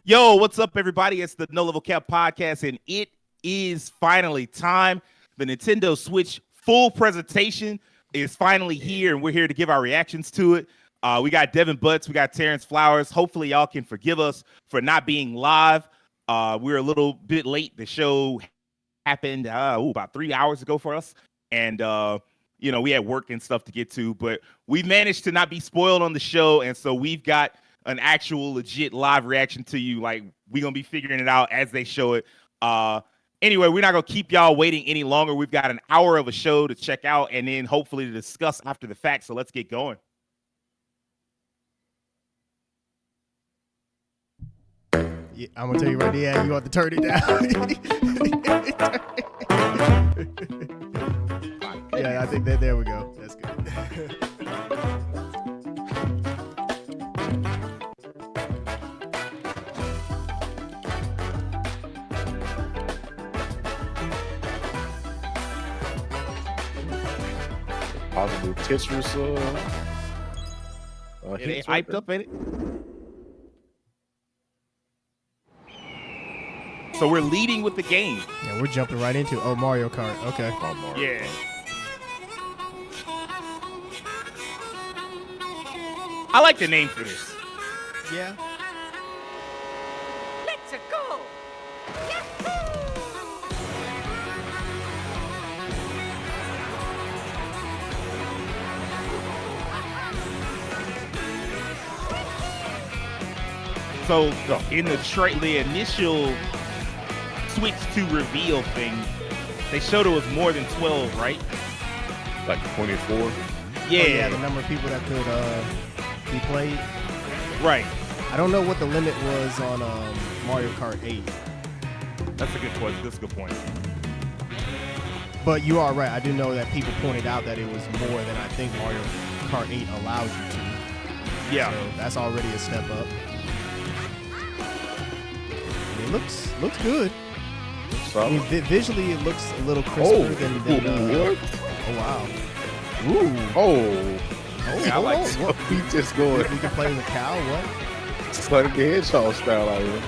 Yo, what's up, everybody? It's the No Level Cap podcast, and it is finally time. The Nintendo Switch full presentation is finally here, and we're here to give our reactions to it. We got Devin Butts, we got Terrence Flowers. Hopefully, y'all can forgive us for not being live. We're a little bit late. The show happened about 3 hours ago for us, and we had work and stuff to get to, but we managed to not be spoiled on the show, and so we've got an actual legit live reaction to you. Like, we're gonna be figuring it out as they show it. Anyway, we're not gonna keep y'all waiting any longer. We've got an hour of a show to check out and then hopefully to discuss after the fact. So let's get going. Yeah, I'm gonna tell you right there, you want to turn it down. Yeah, I think that there we go. That's good. Possible Tetris. It ain't hyped up in it. So we're leading with the game. Yeah, we're jumping right into Mario Kart. Okay. Yeah. I like the name for this. Yeah. Let's go! So in the initial Switch 2 reveal thing, they showed it was more than 12, right? Like 24. Yeah. Oh, yeah, the number of people that could be played. Right. I don't know what the limit was on Mario Kart 8. That's a good point. That's a good point. But you are right. I do know that people pointed out that it was more than I think Mario Kart 8 allows you to. Yeah. So that's already a step up. It looks good. I mean, visually, it looks a little crisper than what? Oh, wow. Ooh. Oh, Yeah, I like it. What we just going? We can play with a cow, what? Sonic the Hedgehog style out here.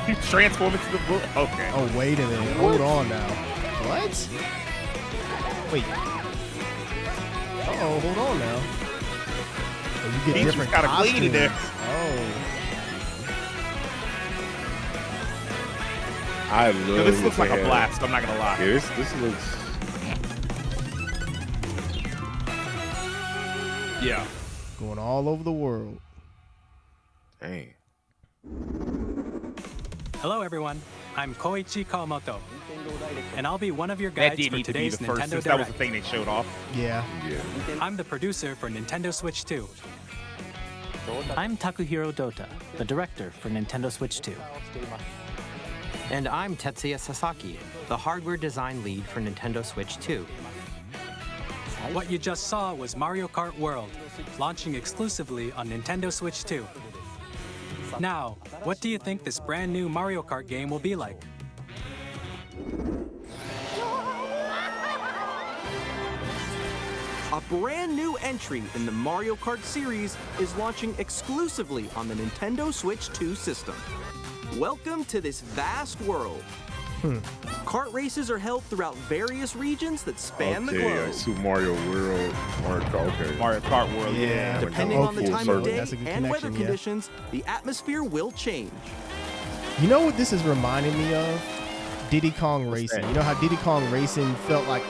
You transform into the book. Okay. Oh, wait a minute. Hold on now. What? Wait. Uh-oh, hold on now. Oh, you get Peach different was kinda costumes. clean in there. Oh. I love This looks like a hair. blast. I'm not gonna lie. Yeah, this looks. Yeah. Going all over the world. Dang. Hello everyone, I'm Koichi Kawamoto, and I'll be one of your That guides did for need to be today's the first, Nintendo since that was the Direct. thing they showed off. Yeah. Yeah. I'm the producer for Nintendo Switch 2. I'm Takuhiro Dota, the director for Nintendo Switch 2. And I'm Tetsuya Sasaki, the hardware design lead for Nintendo Switch 2. What you just saw was Mario Kart World, launching exclusively on Nintendo Switch 2. Now, what do you think this brand new Mario Kart game will be like? A brand new entry in the Mario Kart series is launching exclusively on the Nintendo Switch 2 system. Welcome to this vast world. Kart races are held throughout various regions that span the Okay, globe. Super Mario World. Okay. Mario Kart World. Yeah. Depending Oh, on the cool. time So of day that's a good and weather connection, yeah. conditions, the atmosphere will change. You know what this is reminding me of? Diddy Kong Racing. that? You know how Diddy Kong Racing felt like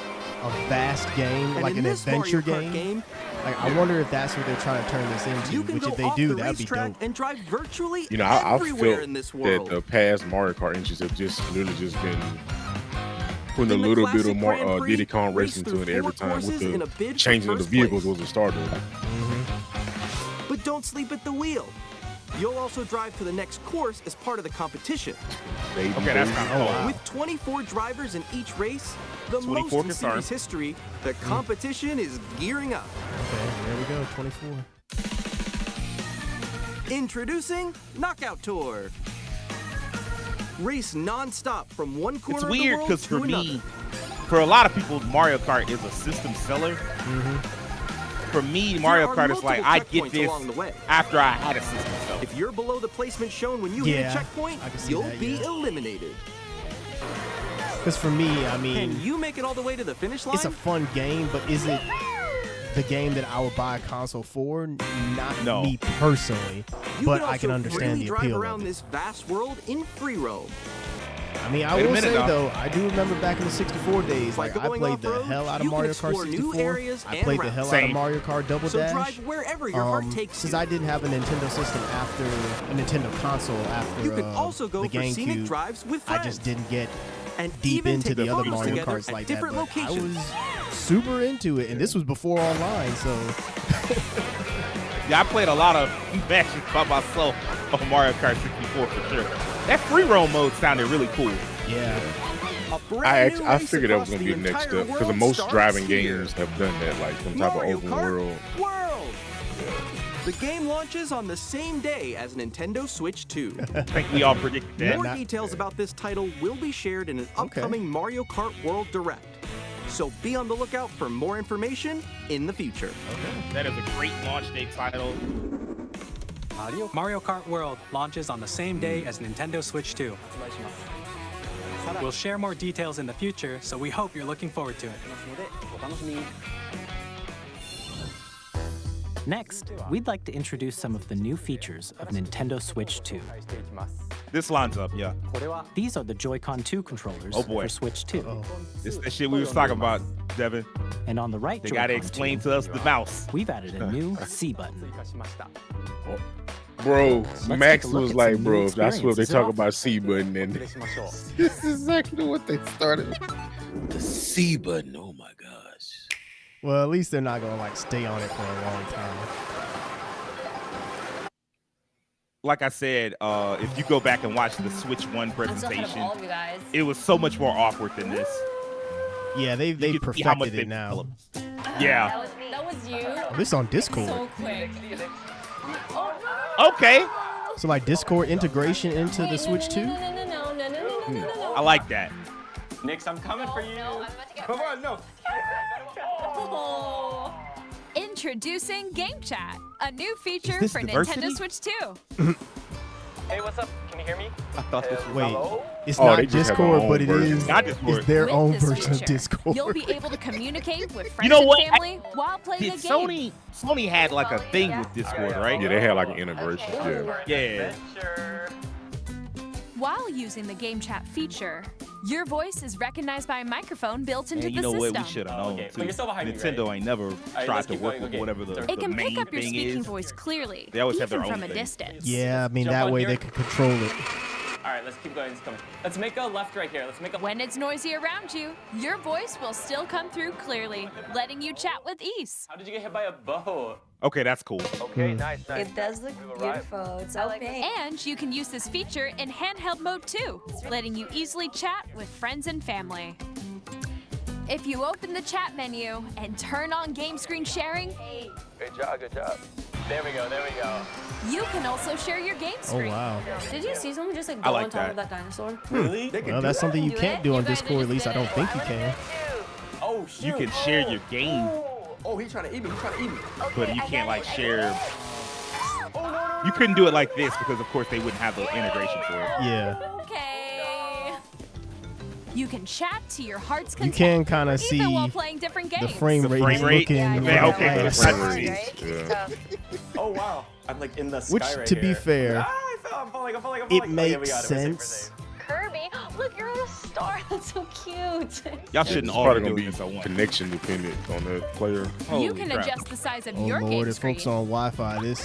a vast game, And like in an this adventure Mario Kart game? Like, I wonder if that's what they're trying to turn this into. You can Which go if they off do, the that'd be racetrack dope. and drive virtually You know, I everywhere felt in this that world. the past Mario Kart entries have just literally just been putting a In the little bit of classic more Grand Prix, Diddy Kong race Racing through to it every 4 time with courses in a the bid for changing of the first vehicles place. was a starter. But don't sleep at the wheel. You'll also drive to the next course as part of the competition. Baby, Okay, that's baby. kind of cool. With 24 drivers in each race, the 24 most in confirmed. series history, the competition is gearing up. Okay, there we go, 24. Introducing Knockout Tour. Race non-stop from one corner It's of the weird world because to for another. me, for a lot of people, Mario Kart is a system seller. for me, Mario There are Kart is like, multiple I get checkpoints this along the way. after I had a system. So If you're below the placement shown when you hit Yeah, a checkpoint, I can see you'll that, be yeah. eliminated. Because for me, I mean, Can you make it all the way to the finish line? it's a fun game, but is it the game that I would buy a console for? Not No. me personally, You but can I can also understand freely the drive appeal around of it. this vast world in free roam. I mean, I Wait a will minute, say now. though, I do remember back in the 64 days, By like I going played the off-road, hell out of you can Mario Kart explore new 64. areas I and played the routes. hell out of Same. Mario Kart Double So Dash. drive wherever your heart takes Since you. I didn't have a Nintendo system after a Nintendo console after You can also go the for scenic GameCube, drives with I friends. just didn't get and deep even into take the other photos Mario together Karts at like that. different But I locations. was super into it, and this was before online, so yeah, I played a lot of matches by myself on Mario Kart 64 for sure. That free roam mode sounded really cool. yeah. A brand new I race figured that was across gonna be the next entire up because world most starts driving here. games have done that, like some type of Mario open Kart world. World. The game launches on the same day as Nintendo Switch 2. I think we all predicted that. More details about this title will be shared in an upcoming Mario Kart World Direct. So be on the lookout for more information in the future. That is a great launch day title. Mario Kart World launches on the same day as Nintendo Switch 2. We'll share more details in the future, so we hope you're looking forward to it. Next, we'd like to introduce some of the new features of Nintendo Switch 2. This lines up, yeah. These are the Joy-Con 2 controllers Oh, boy. for Switch 2. This is the shit we was talking about, Devin. And on the right They gotta Joy-Con explain 2, to us the mouse. we've added a new C button. Bro, Max take a look was at like, some new bro, I swear if they experiences. talk about C button, and this is exactly what they started. The C button. Oh my gosh. Well, at least they're not gonna like stay on it for a long time. Like I said, if you go back and watch the Switch 1 I'm so ahead of presentation, all of you guys. it was so much more awkward than this. Yeah, they You could see how much perfected they it now. developed. Yeah. That was you. Oh, this on Discord. So quick. Okay. So like Discord integration into the Switch 2? I like that. Nix, I'm coming for you. Come on, no. Introducing Game Chat, a new feature this for diversity? Nintendo Switch 2. Hey, what's up? Can you hear me? I thought this was Wait, it's Oh, not they just have Discord, their but own it version. is Not Discord. it's their With own this version of feature, Discord. You'll be able to communicate with friends know and what? family while playing Did a game. Sony had like a thing with Discord, right? Yeah, they had like an integration. Yeah. Yeah. While using the Game Chat feature, your voice is recognized by a microphone built into And you the know system. what? We should have known Okay, too. but you're still behind me, Nintendo right? ain't never right, tried let's to keep work going. with Okay. whatever the It can main pick up your thing speaking is. voice clearly, They always have even their own from a thing. distance. Yeah, I mean Jump that on way here. they can control it. All right, let's keep going. Let's make a left right here. Let's make a. When it's noisy around you, your voice will still come through clearly, letting you chat with ease. How did you get hit by a bow? Okay, that's cool. Okay, nice. It does look beautiful. It's so pink. And you can use this feature in handheld mode too, letting you easily chat with friends and family. If you open the chat menu and turn on game screen sharing, Good job, good job. There we go, there we go. you can also share your game Oh screen. wow. Did you see someone just like I go like on top that. of that dinosaur? Really? Well, that's something you Do can't it? do You on guys Discord. At just least I did don't it. think you can. Oh, shoot. You can share your game, Oh, he's trying to eat me. He's trying to eat me. but you can't like share. You couldn't do it like this because, of course, they wouldn't have the integration for it. Yeah. Okay. You can chat to your heart's You content, can kind of see even while playing different games. the frame The rate frame is rate? looking Yeah, really okay, fast. that's Frame right. rate, yeah. Oh, wow. I'm like in the sky Which, right to be here. fair, Ah, I fell. I'm falling. I'm it okay, we makes got it. We're safe, we're sense. safe. Kirby, look, you're on a star. That's so cute. Y'all shouldn't It's all probably be gonna doing be this at once. connection dependent on the player. Holy You can crap. adjust the size of Oh your Lord, game if folks screen. on Wi-Fi, this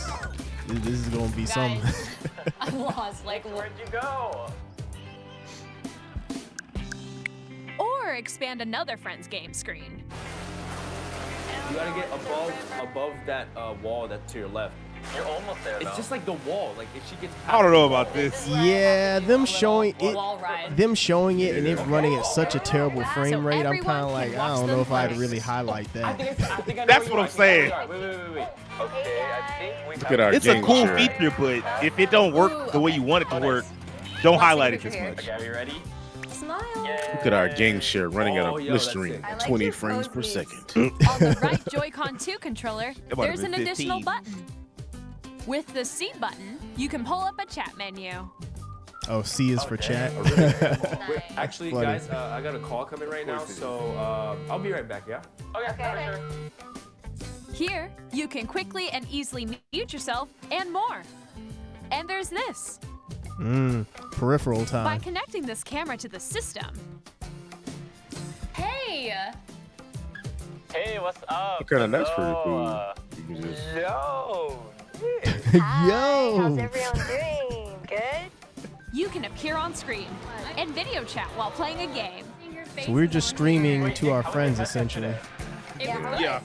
is gonna be something. Guys, I'm lost. Like, Where'd you go? Or expand another friend's game screen. You gotta get above that wall that's to your left. You're almost there, It's just like the wall. Like if she gets. I don't know about this. Yeah, them showing it, wall ride. them showing it, and it running at such a terrible So frame rate. I'm everyone kind of can like, I watch don't them know if I'd play. really highlight I that. think I know That's where what you I'm are. saying. Wait. Okay, I think we Look at our It's a game cool share. feature, but if it don't work the way you want it to work, don't highlight it this much. Okay, are you ready? It's not Smile. Look at our game share running at a blistering I like 20 your frames per poses. second. On the right Joy-Con 2 controller, It might have there's an been additional 15. button. With the C button, you can pull up a chat menu. Oh, C is for chat. Wait, actually, Funny. guys, I got a call coming right now, so I'll be right back, yeah? Okay, for sure. Here, you can quickly and easily mute yourself and more. And there's this. Peripheral By time. connecting this camera to the system. Hey! Hey, what's up? Okay, that's pretty cool. You can just- Yo! Yo. How's everyone doing? Good? You can appear on screen and video chat while playing a game. So we're just streaming to our friends essentially. Yeah.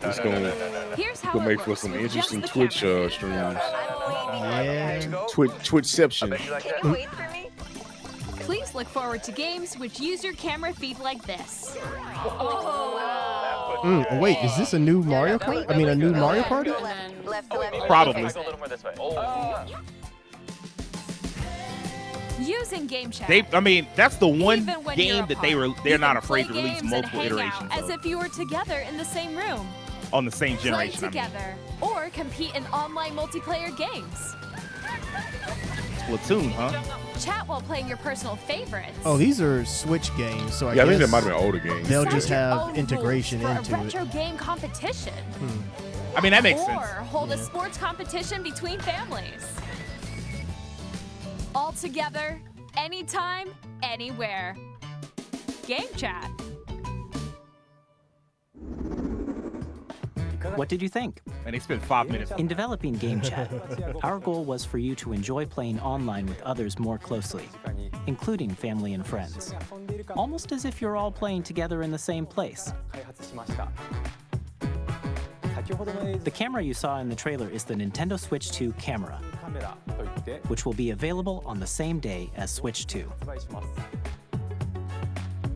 It's gonna Here's how make it for works some with just interesting the Twitch camera. streams. Yeah. Twitchception. Can you wait for me? Please look forward to games which use your camera feed like this. Oh, wait, is this a new Mario Kart? I mean, a new Mario Party? Left to left. Probably. A little more this way. Using game chat. That's the one Even when you're game that they're apart, not you can afraid to play release games and multiple hang out iterations as of if you were together in the same room. on the same Play generation. I mean. together or compete in online multiplayer games. Splatoon, huh? Chat while playing your personal favorites. Oh, these are Switch games, so I Yeah, I guess think that might have been older games. they'll Set just your have own integration rules into for a it. retro game competition. I mean, that makes Or sense. hold a sports competition between families. All together, anytime, anywhere. Game chat. What did you think? And they spent 5 minutes. In developing Game Chat, our goal was for you to enjoy playing online with others more closely, including family and friends. Almost as if you're all playing together in the same place. The camera you saw in the trailer is the Nintendo Switch 2 camera, which will be available on the same day as Switch 2.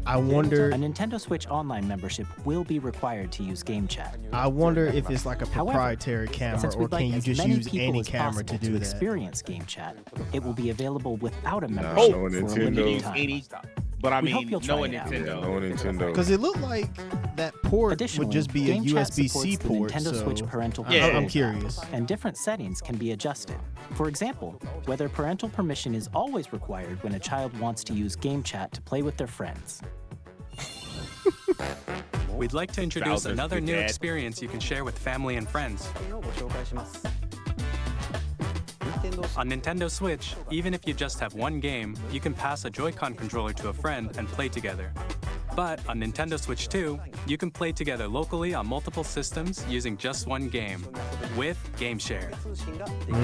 I wonder. A Nintendo Switch Online membership will be required to use Game Chat. I wonder if it's like a However, proprietary camera, Since or we'd like can you as just many use people any as camera to possible do that? experience Game Chat, it will be available without a no membership for a Nintendo. limited time. But I We hope mean, you'll try no it out. Yeah, Nintendo. no Nintendo. Because it looked like that port Additionally, would just be a Game Chat USB-C supports the port. Nintendo So Switch parental Yeah. control I'm curious. tab, and different settings can be adjusted. For example, whether parental permission is always required when a child wants to use Game Chat to play with their friends. We'd like to introduce Bowser's another good new dad. experience you can share with family and friends. On Nintendo Switch, even if you just have one game, you can pass a Joy-Con controller to a friend and play together. But on Nintendo Switch 2, you can play together locally on multiple systems using just one game, with Game Share.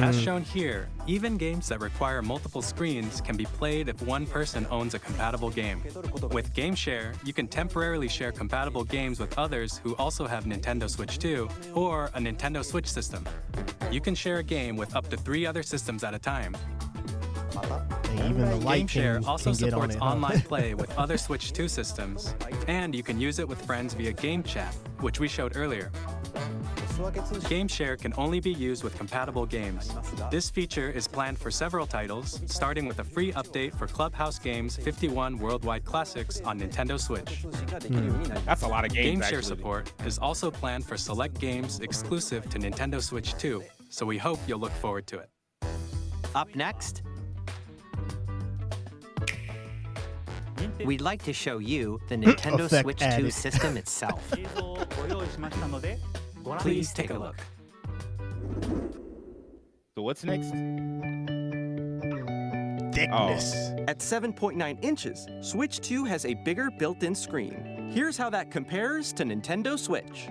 As shown here, even games that require multiple screens can be played if one person owns a compatible game. With Game Share, you can temporarily share compatible games with others who also have Nintendo Switch 2 or a Nintendo Switch system. You can share a game with up to 3 other systems at a time. And even the light Game Share can, also can get on supports it. huh? online play with other Switch 2 systems, and you can use it with friends via Game Chat, which we showed earlier. Game Share can only be used with compatible games. This feature is planned for several titles, starting with a free update for Clubhouse Games 51 Worldwide Classics on Nintendo Switch. That's a lot of games. Game Share actually. support is also planned for select games exclusive to Nintendo Switch 2, so we hope you'll look forward to it. Up next, we'd like to show you the Nintendo Effect Switch 2 added. system itself. Please take a look. So what's next? Thickness. At 7.9 inches, Switch 2 has a bigger built-in screen. Here's how that compares to Nintendo Switch.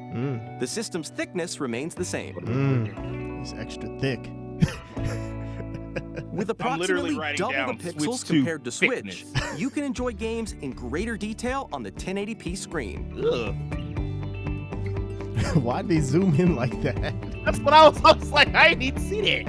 The system's thickness remains the same. It's extra thick. With I'm literally approximately writing double down the Switch pixels 2 compared to Switch, thickness. you can enjoy games in greater detail on the 1080p screen. Ugh. Why'd they zoom in like that? That's what I was like. I didn't even see that.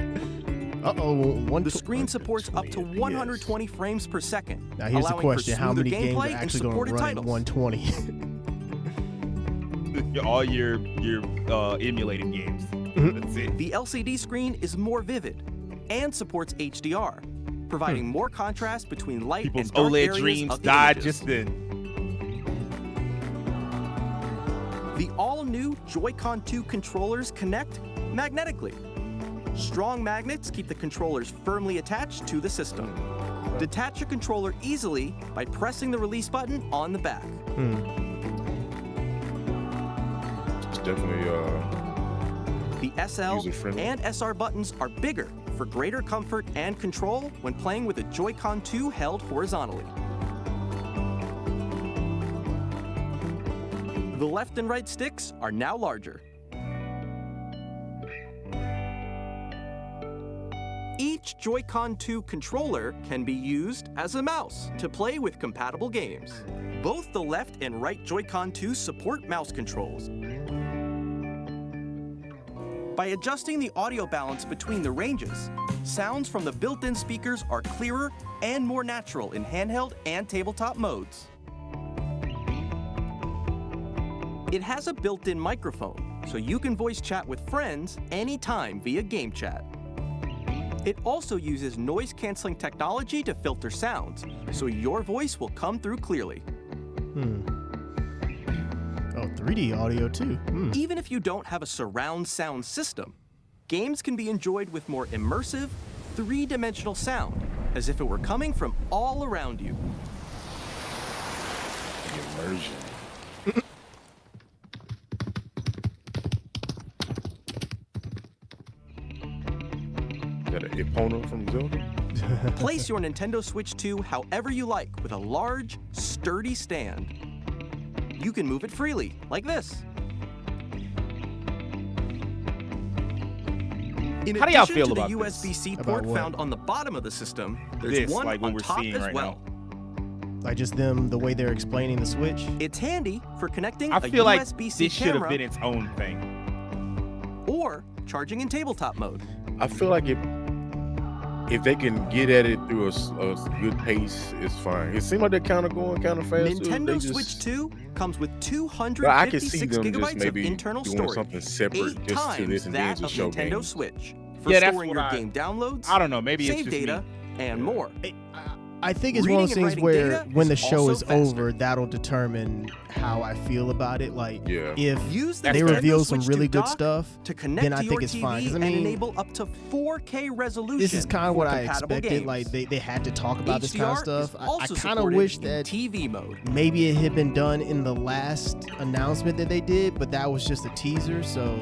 Uh-oh. The screen supports up to 120 frames per second, Now here's the allowing for question. How smoother many games are gameplay and actually going to supported run titles. at 120? All your emulated games. That's it. The LCD screen is more vivid and supports HDR. providing more contrast between light People's and dark OLED areas dreams of the died images. just then. The all-new Joy-Con 2 controllers connect magnetically. Strong magnets keep the controllers firmly attached to the system. Detach your controller easily by pressing the release button on the back. It's definitely The SL user-friendly. and SR buttons are bigger for greater comfort and control when playing with a Joy-Con 2 held horizontally. The left and right sticks are now larger. Each Joy-Con 2 controller can be used as a mouse to play with compatible games. Both the left and right Joy-Con 2 support mouse controls. By adjusting the audio balance between the ranges, sounds from the built-in speakers are clearer and more natural in handheld and tabletop modes. It has a built-in microphone, so you can voice chat with friends anytime via game chat. It also uses noise-canceling technology to filter sounds, so your voice will come through clearly. Oh, 3D audio too. Even if you don't have a surround sound system, games can be enjoyed with more immersive, three-dimensional sound, as if it were coming from all around you. Immersion. Got an Epona from Zelda? Place your Nintendo Switch 2 however you like with a large, sturdy stand. You can move it freely, like this. In How do y'all addition feel to about the this? USB-C About port what? found on the bottom of the system, there's This, one like what on we're top seeing as right well. Like just them, the way they're explaining the Switch. It's handy for connecting I a feel like USB-C this should have camera been its own thing. or charging in tabletop mode. I feel like if they can get at it through a good pace, it's fine. It seems like they're kind of going kind of fast. Nintendo Switch 2 comes with But I can see 256 them just gigabytes of maybe internal doing storage, something separate 8 just to times this and then that just of show Nintendo games. Switch, for Yeah, that's storing what your I- game downloads, I don't know. Maybe it's save just data, and more. I think it's one of those Reading things and where writing data when the is show also is over, that'll determine how I feel about it. Like, Yeah. if Use the they Nintme reveal some Switch really 2 good dock stuff, to connect then I to think your it's TV fine. 'Cause I and mean, enable up to 4K resolution. this is kind of for what I compatible expected. games. Like, they had to talk about this kind of HDR is stuff. I also kind of supported wish in that TV mode. maybe it had been done in the last announcement that they did, but that was just a teaser. So,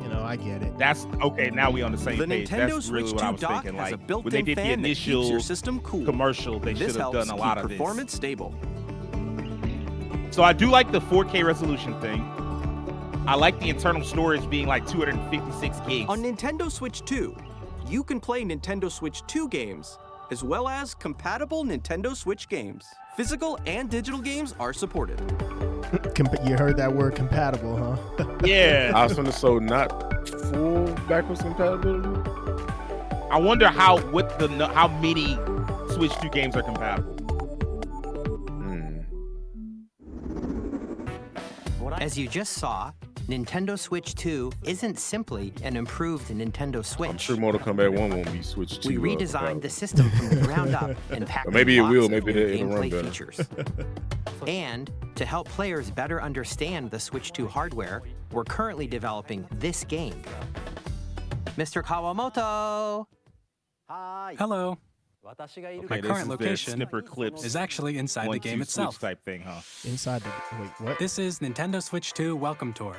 you know, I get it. That's okay. Now we on the same The page. Nintendo That's Switch really what 2 I was dock thinking. has a Like when built-in they did the fan that keeps initial your system cool. commercial, they This should have helps done a keep lot of this. performance stable. So I do like the 4K resolution thing. I like the internal storage being like 256 gigs. On Nintendo Switch 2, you can play Nintendo Switch 2 games, as well as compatible Nintendo Switch games. Physical and digital games are supported. You heard that word, compatible, huh? Yeah. I was gonna say not full backwards compatibility. I wonder how many Switch 2 games are compatible. As you just saw, Nintendo Switch 2 isn't simply an improved Nintendo Switch. I'm sure Mortal Kombat 1 won't be switched to. We redesigned the system from the ground up and packed Or maybe it in will. lots Maybe of new it'll run gameplay better. features. And to help players better understand the Switch 2 hardware, we're currently developing this game. Mr. Kawamoto! Hello. My Okay, this current is the location snipper clips is actually inside the 1-2 game itself. Switch type thing, huh? Inside the wait, what? This is Nintendo Switch 2 Welcome Tour,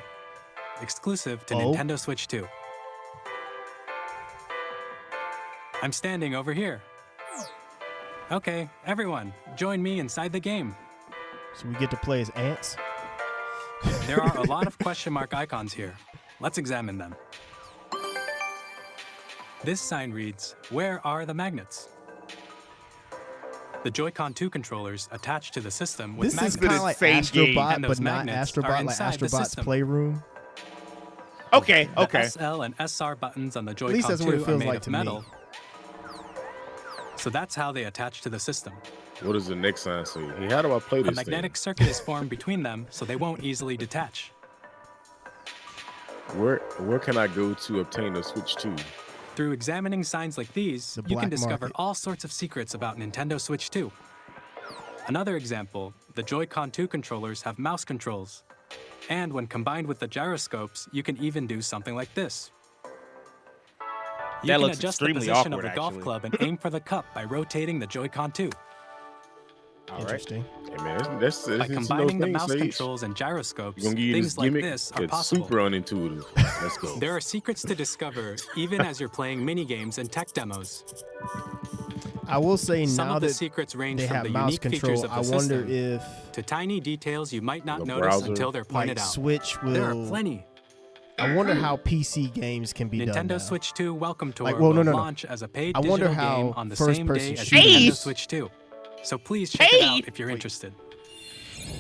exclusive to Oh. Nintendo Switch 2. I'm standing over here. Okay, everyone, join me inside the game. So we get to play as ants? There are a lot of question mark icons here. Let's examine them. This sign reads, "Where are the magnets?" The Joy-Con 2 controllers attached to the system with This is magnets. kind of like same game. Astrobot, And but those not magnets are Astrobot, like inside the Astrobot's system. Playroom. Okay, The okay. SL and SR buttons on the least Joy-Con that's 2 what it are feels made like of to me. metal. So that's how they attach to the system. What does the next sign say? Hey, how do I play A this magnetic circuit is formed between them, so they won't easily detach. thing? Where can I go to obtain a Switch 2? Through examining signs like these, The you can black discover market. all sorts of secrets about Nintendo Switch 2. Another example, the Joy-Con 2 controllers have mouse controls. And when combined with the gyroscopes, you can even do something like this. You That can looks adjust the extremely position awkward, of the golf actually. club and aim for the cup by rotating the Joy-Con 2. All right. Interesting. Hey man, that's By it's combining the things, mouse Sage. controls and gyroscopes, You're gonna give you this things like gimmick this are that's possible. super unintuitive. Let's go. There are secrets to discover, even as you're playing mini-games and tech demos. I will say Some now of the that secrets range they from have the mouse unique features control, of the I system wonder if to tiny details you might not The notice browser, until they're pointed like out. Switch will. There are plenty. I wonder how PC games can be done Nintendo now. Switch 2 Welcome Tour Like, well, no, will no, no. launch as a paid I wonder digital how game on the same first-person day as shooting- Nintendo Paid? Switch 2. So please check it out if you're interested.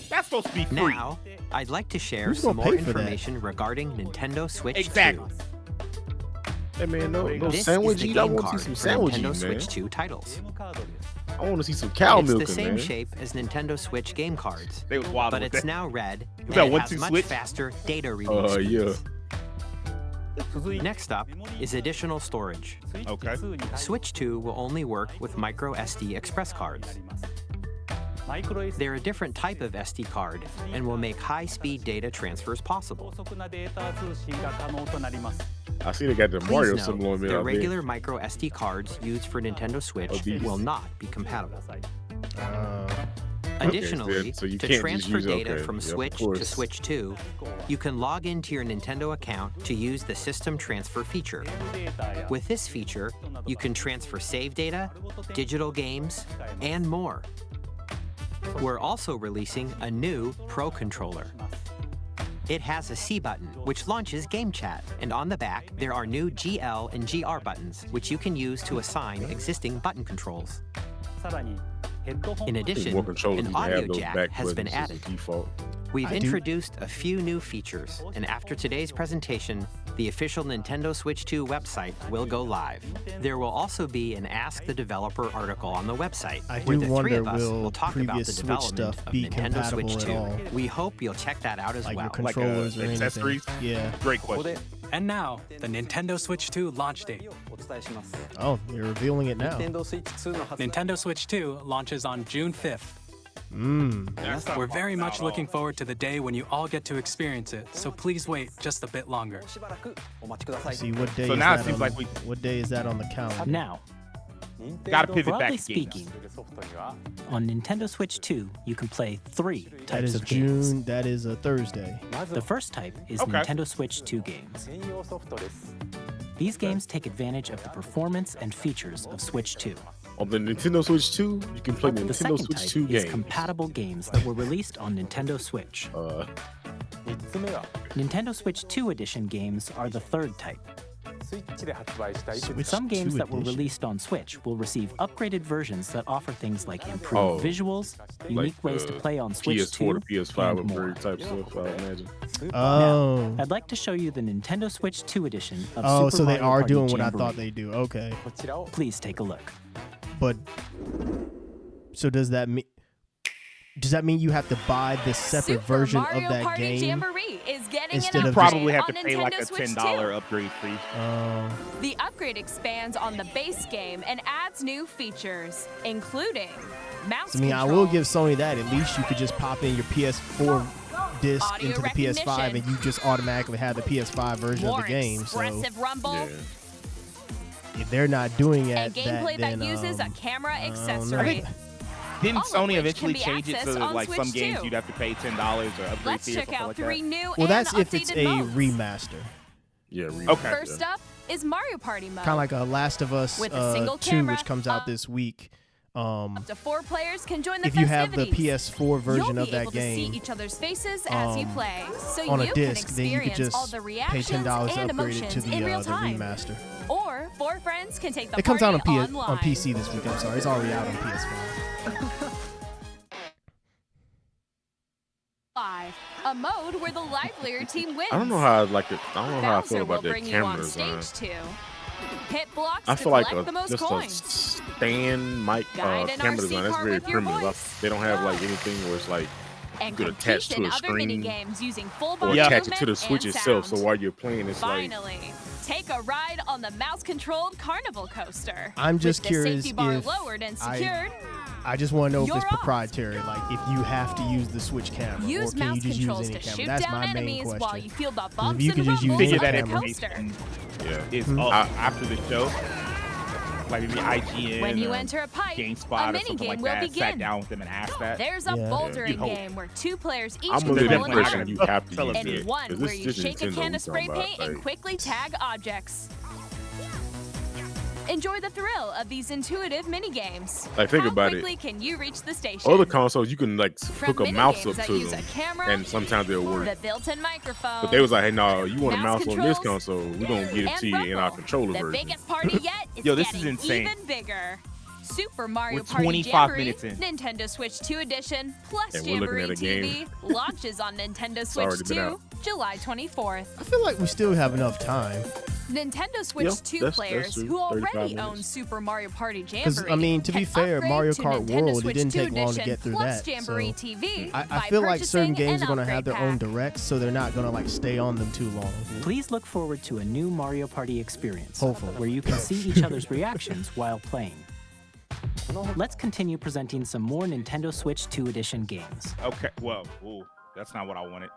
That's supposed to be free. Now, I'd like to share Who's some gonna more pay for that? information regarding Nintendo Switch Exactly. 2. Hey man, no This sandwich is the eat. I game want to card see some for sandwich Nintendo eat, Switch man. 2 titles. I want to see some cow It's milking, the same man. shape as Nintendo Switch game cards, They was wild but with it's that. now red and that it one, has two much switch? faster data reading speeds. Yeah. Next up is additional storage. Okay. Switch 2 will only work with micro SD express cards. They're a different type of SD card and will make high-speed data transfers possible. I see they got the Please Mario note, symbol on the there. regular micro SD cards used for Nintendo Switch these. will not be compatible. Okay, Additionally, so you to can't just transfer use- data okay, from yeah, of Switch to course. Switch 2, you can log into your Nintendo account to use the System Transfer feature. With this feature, you can transfer save data, digital games, and more. We're also releasing a new Pro Controller. It has a C button, which launches Game Chat, and on the back, there are new GL and GR buttons, which you can use to assign existing button controls. In addition, More controllers an need to have audio those jack back has been buttons as added. a default. We've I do- introduced a few new features, and after today's presentation, the official Nintendo Switch 2 website will go live. There will also be an Ask the Developer article on the website, I where do the three wonder, of us will will talk about previous the Switch development stuff of be Nintendo Switch compatible 2. at all? We hope you'll check that out as Like your well. controllers or anything. accessories? Yeah. Great question. And now, the Nintendo Switch 2 launch date. Oh, they're revealing it now. Nintendo Switch 2 launches on June 5th. We're very much looking forward to the day when you all get to experience it, so please wait just a bit longer. See what day. So is now it that seems on like the- we- What day is that on the calendar? Now, Gotta pivot broadly back to games. speaking, on Nintendo Switch 2, you can play 3 That types is of games. June. That is a Thursday. The first type is Okay. Nintendo Switch 2 games. These games take advantage of the performance and features of Switch 2. On the Nintendo Switch 2, you can play The Nintendo second Switch type 2 is games. compatible games that were released on Nintendo Switch. Nintendo Switch 2 Edition games are the third type. Switch Some games 2 that were edition. released on Switch will receive upgraded versions that offer things like improved visuals, unique ways to play on Switch PS4 2, to PS5 and more. upgrade type stuff, I imagine. Oh. I'd like to show you the Nintendo Switch 2 edition of Oh, Super so they Mario are Party doing what I Jamboree. thought they do. Okay. Please take a look. But so does that mean? Does that mean you have to buy the separate Super version Mario of that Party game? Jamboree is getting instead an of upgrade Probably have on to pay like Nintendo a Switch $10 2. upgrade fee. The upgrade expands on the base game and adds new features, including mouse I mean, I will give Sony that. At least you could just pop in your PS4 disc Audio into the PS5, recognition. and you just automatically have the PS5 version more of the game. So expressive rumble, if they're not doing and that, gameplay then that uses a camera I don't know. accessory. Didn't All of Sony which eventually can be change it accessed so on like some Switch games too. you'd have to pay $10 or upgrade Let's fee or check something out like 3 that? new Well, and that's if it's updated a modes. remaster. Yeah, Okay. First up is Mario Party mode. Kind of like a Last of Us With a single 2, camera, which comes out this week. Up to 4 players can join the If you have the festivities. PS4 version You'll of be that able game to see each other's faces as you play, so on you a disc, can then you could experience just all the pay reactions $10 to and upgrade it to emotions in real the time. remaster. Or 4 friends can take the It comes out party on online. PC this week. I'm sorry, it's already out on PS5. Live, a mode where the livelier team wins. I don't know how I like it. I don't know how I Bowser feel will about that bring you on camera design. stage 2. Hit blocks I to feel like collect the most just coins. a stand mic Guide an camera RC design. That's car very with your primitive. voice. They don't have like anything where it's like And you could attach compete to in a other mini screen games using full or body attach it to the movement Switch and itself. So sound. while you're playing, it's like Finally, Take a ride on the mouse-controlled Carnival Coaster. I'm just With curious the safety bar if lowered and secured. I just want to know if You're it's off. proprietary, like if you have to use the Switch camera, Use or can you mouse just use controls any to camera? shoot That's down my main enemies question. while you feel the If bumps you and could just use rumbles Figure of that the coaster. information Yeah. is up after the show. Like maybe IGN When you or enter a pipe, GameSpot a or mini something game like will that. Sat begin. down with them and asked that. There's a Yeah. bouldering You'd hope. game where 2 players each I'm control under the an impression item. you have to use And it. one 'cause where this you is shake a Nintendo can we of spray talking paint about, and like- quickly tag objects. Enjoy the thrill of these intuitive mini games. Like, think How about it. quickly can you reach the station? Other consoles, you can like From hook a mouse minigames up that to use them, a camera, and sometimes they'll work. the built-in microphone. But they was like, hey, no, you want a mouse mouse on this controls, console? We're gonna get it and to you in our Rumble. controller The version. biggest party yet is Yo, this is getting insane. even bigger. Super Mario We're Party 25 Jamboree, minutes in. Nintendo Switch 2 Edition, plus And we're looking Jamboree at a game. TV launches on Nintendo Switch already been 2, out. July 24th. I feel like we still have enough time. Nintendo Switch Yeah, 2 that's players true. who 35 already minutes. own Super Mario Party Because Jamboree I mean, to be can fair, upgrade Mario to Kart Nintendo World, it Switch didn't 2 take long to Edition get through plus that. Jamboree So TV I by feel like certain purchasing games an are gonna have upgrade their own pack. directs, so they're not gonna like stay on them too long. Please look forward to a new Mario Party experience, Hopefully. where you can see each other's reactions while playing. Let's continue presenting some more Nintendo Switch 2 Edition games. Okay, well, ooh, that's not what I wanted.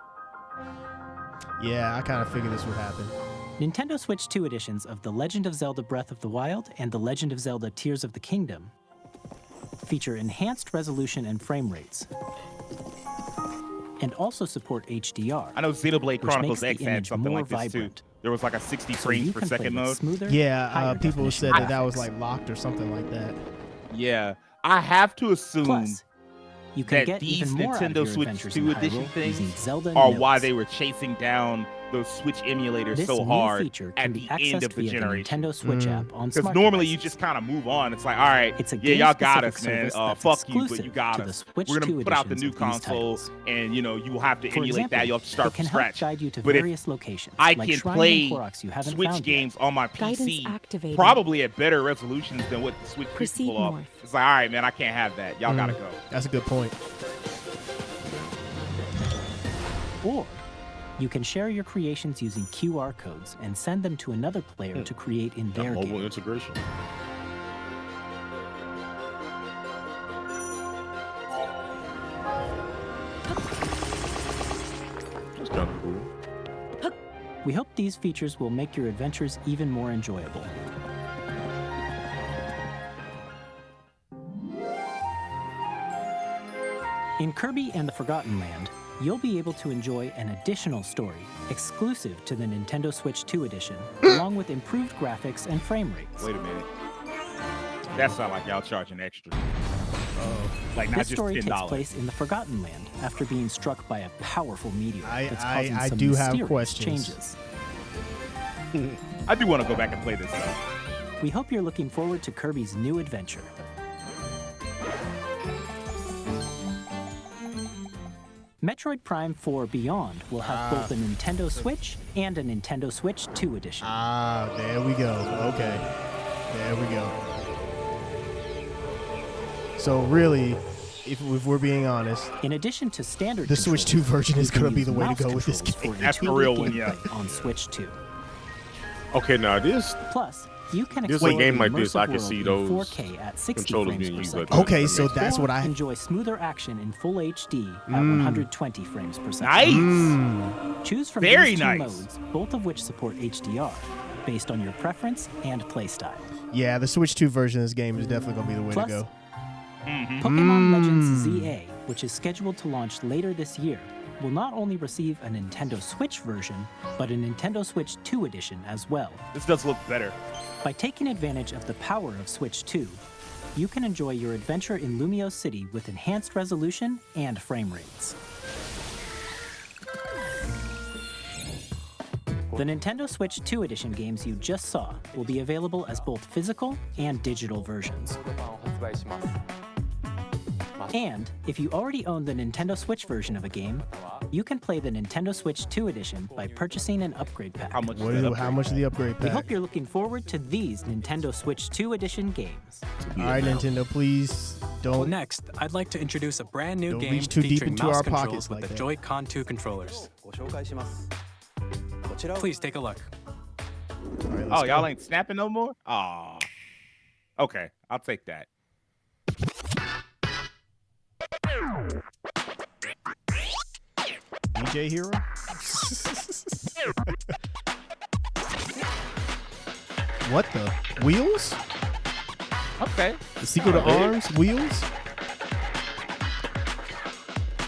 Yeah, I kind of figured this would happen. Nintendo Switch 2 editions of The Legend of Zelda Breath of the Wild and The Legend of Zelda Tears of the Kingdom feature enhanced resolution and frame rates, and also support HDR. I know Xenoblade which Chronicles makes X the had image something more like this vibrant. too. There was like a 60 So frames you per can play second with mode. smoother, Yeah, higher people definition said that was graphics. like locked or something like that. Yeah, I have to assume Plus, you can that get these even more out of Nintendo your Switch adventures 2 in edition Hyrule things using Zelda are why notes. they were chasing down those Switch emulators This so new hard feature at can the be end accessed of the via the generation. Nintendo Switch app on Because smart normally you devices. just kind of move on. It's like, all right, It's a yeah, y'all got game-specific us, man. service that's Fuck you, but you exclusive got to the us. Switch We're 2 gonna put out the editions new of these console, titles. and you know you will have to For emulate example, that. You'll have to start it can from scratch. help guide you to But if various locations, I like can shrines play and Koroks you haven't Switch found games on my Guidance PC, activated. probably at better resolutions than what the Switch used to Proceed pull off. north. It's like, all right, man, I can't have that. Y'all gotta go. That's a good point. Or you can share your creations using QR codes and send them to another player to create in Got their mobile game. integration. That's kind of cool. We hope these features will make your adventures even more enjoyable. In Kirby and the Forgotten Land, you'll be able to enjoy an additional story exclusive to the Nintendo Switch 2 edition, along with improved graphics and frame rates. Wait a minute. That sounds like y'all charging extra. Like not This just story $10. takes place in the Forgotten Land after being struck by a powerful meteor that's causing I some do have mysterious questions. changes. I do want to go back and play this though. We hope you're looking forward to Kirby's new adventure. Metroid Prime 4 Beyond will have both a Nintendo Switch and a Nintendo Switch 2 edition. Ah, there we go. Okay. There we go. So really, if we're being honest, In addition to standard the Switch 2 controls, version is you can going to be use the way to mouse go with this controls game. for That's the intuitive real one, yeah. gameplay on Switch 2. Okay, now this Plus, you can This explore a game the like this, I immersive can world see in those 4K at 60 controllers frames being per used. second. Like Okay, so that's Or what I. enjoy smoother action in full HD at 120 frames per second. Nice. Choose from Very these two nice. modes, both of which support HDR, based on your preference and playstyle. Yeah, the Switch 2 version of this game is definitely going to be the way Plus, to go. Pokemon Legends ZA, which is scheduled to launch later this year, will not only receive a Nintendo Switch version, but a Nintendo Switch 2 edition as well. This does look better. By taking advantage of the power of Switch 2, you can enjoy your adventure in Lumio City with enhanced resolution and frame rates. The Nintendo Switch 2 edition games you just saw will be available as both physical and digital versions. And if you already own the Nintendo Switch version of a game, you can play the Nintendo Switch 2 edition by purchasing an upgrade pack. How much? What is, how much is the upgrade We pack? hope you're looking forward to these Nintendo Switch 2 edition games. All right, Nintendo, please Well, don't. next, I'd like to introduce a brand new Don't game reach too deep featuring into mouse our controls pockets with like the that. Joy-Con 2 controllers. Please take a look. right, Oh, y'all ain't snapping no more? Oh. Okay, I'll take that. DJ Hero? What the? Wheels? Okay. The sequel to Arms? Wheels?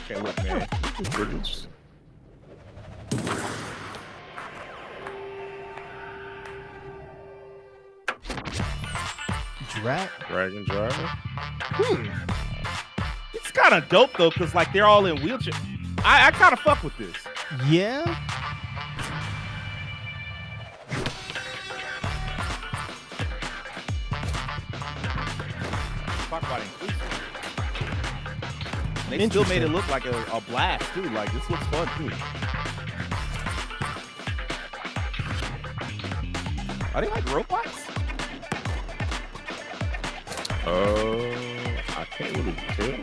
Okay, look, man. Dragon Driver. It's kind of dope though, cause like they're all in wheelchair. I kind of fuck with this. Yeah. Talk about inclusive. They still made it look like a blast too. Like this looks fun too. Are they like robots? I can't really tell.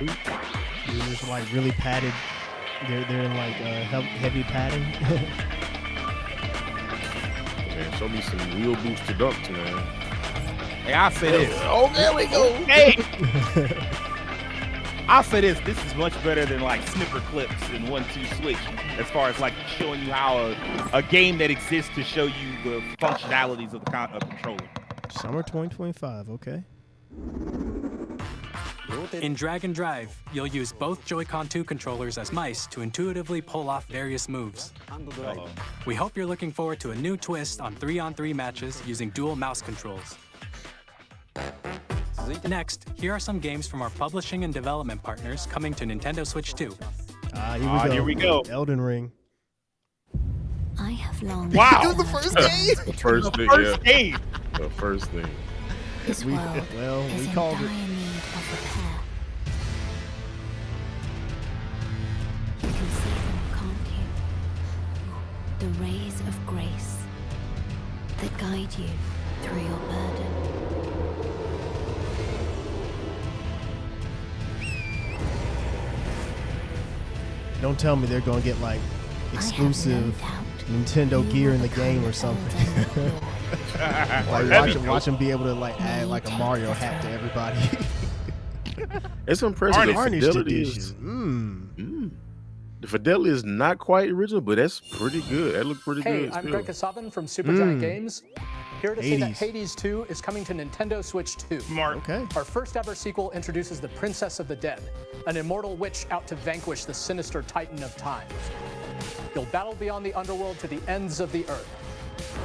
They're just like really padded. They're in like heavy padding. Man, show me some wheel boosted dunks, man. Hey, I'll say this. Oh, there we go. Hey, I'll say this. This is much better than like snipper clips and 1-2 switch, as far as like showing you how a game that exists to show you the functionalities of the controller. Summer 2025. Okay. In Drag and Drive, you'll use both Joy-Con 2 controllers as mice to intuitively pull off various moves. We hope you're looking forward to a new twist on 3-on-3 matches using dual mouse controls. Next, here are some games from our publishing and development partners coming to Nintendo Switch 2. Here we go. Elden Ring. I have long. Wow. It was the first game. The first thing. First game. The first thing. This world is we in called dire it. need of repair. You can see them, can't you? The rays of grace that guide you through your burden. Don't tell me they're gonna get like exclusive Nintendo gear in the game or something. Like watch them be able to like add like a Mario hat to everybody. It's impressive. The Varnished fidelity edition. is, the fidelity is not quite original, but that's pretty good. That looked pretty Hey, good. I'm still. Greg Kasavin from Supergiant Games. Here to say that Hades. Hades 2 is coming to Nintendo Switch 2. Smart. Okay. Our first ever sequel introduces the Princess of the Dead, an immortal witch out to vanquish the sinister Titan of Time. You'll battle beyond the underworld to the ends of the earth,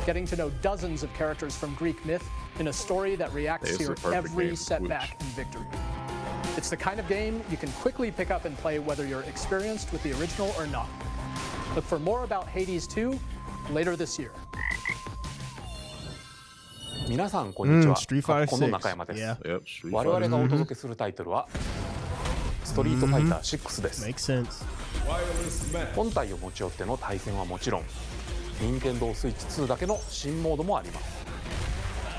getting to know dozens of characters from Greek myth in a story that reacts It's to a your perfect every game for setback and victory. It's the kind of game you can quickly pick up and play whether you're experienced with the original or not. Look for more about Hades 2 later this year. 皆さんこんにちは。 Street Fighter この 6. 中山です。 Yeah. Yep, Street 我 Fighter. 々がお届けするタイトルはストリートファイター6です。 Makes sense. 本体を持ち寄っての対戦はもちろん、任天堂スイッチ2だけの新モードもあります。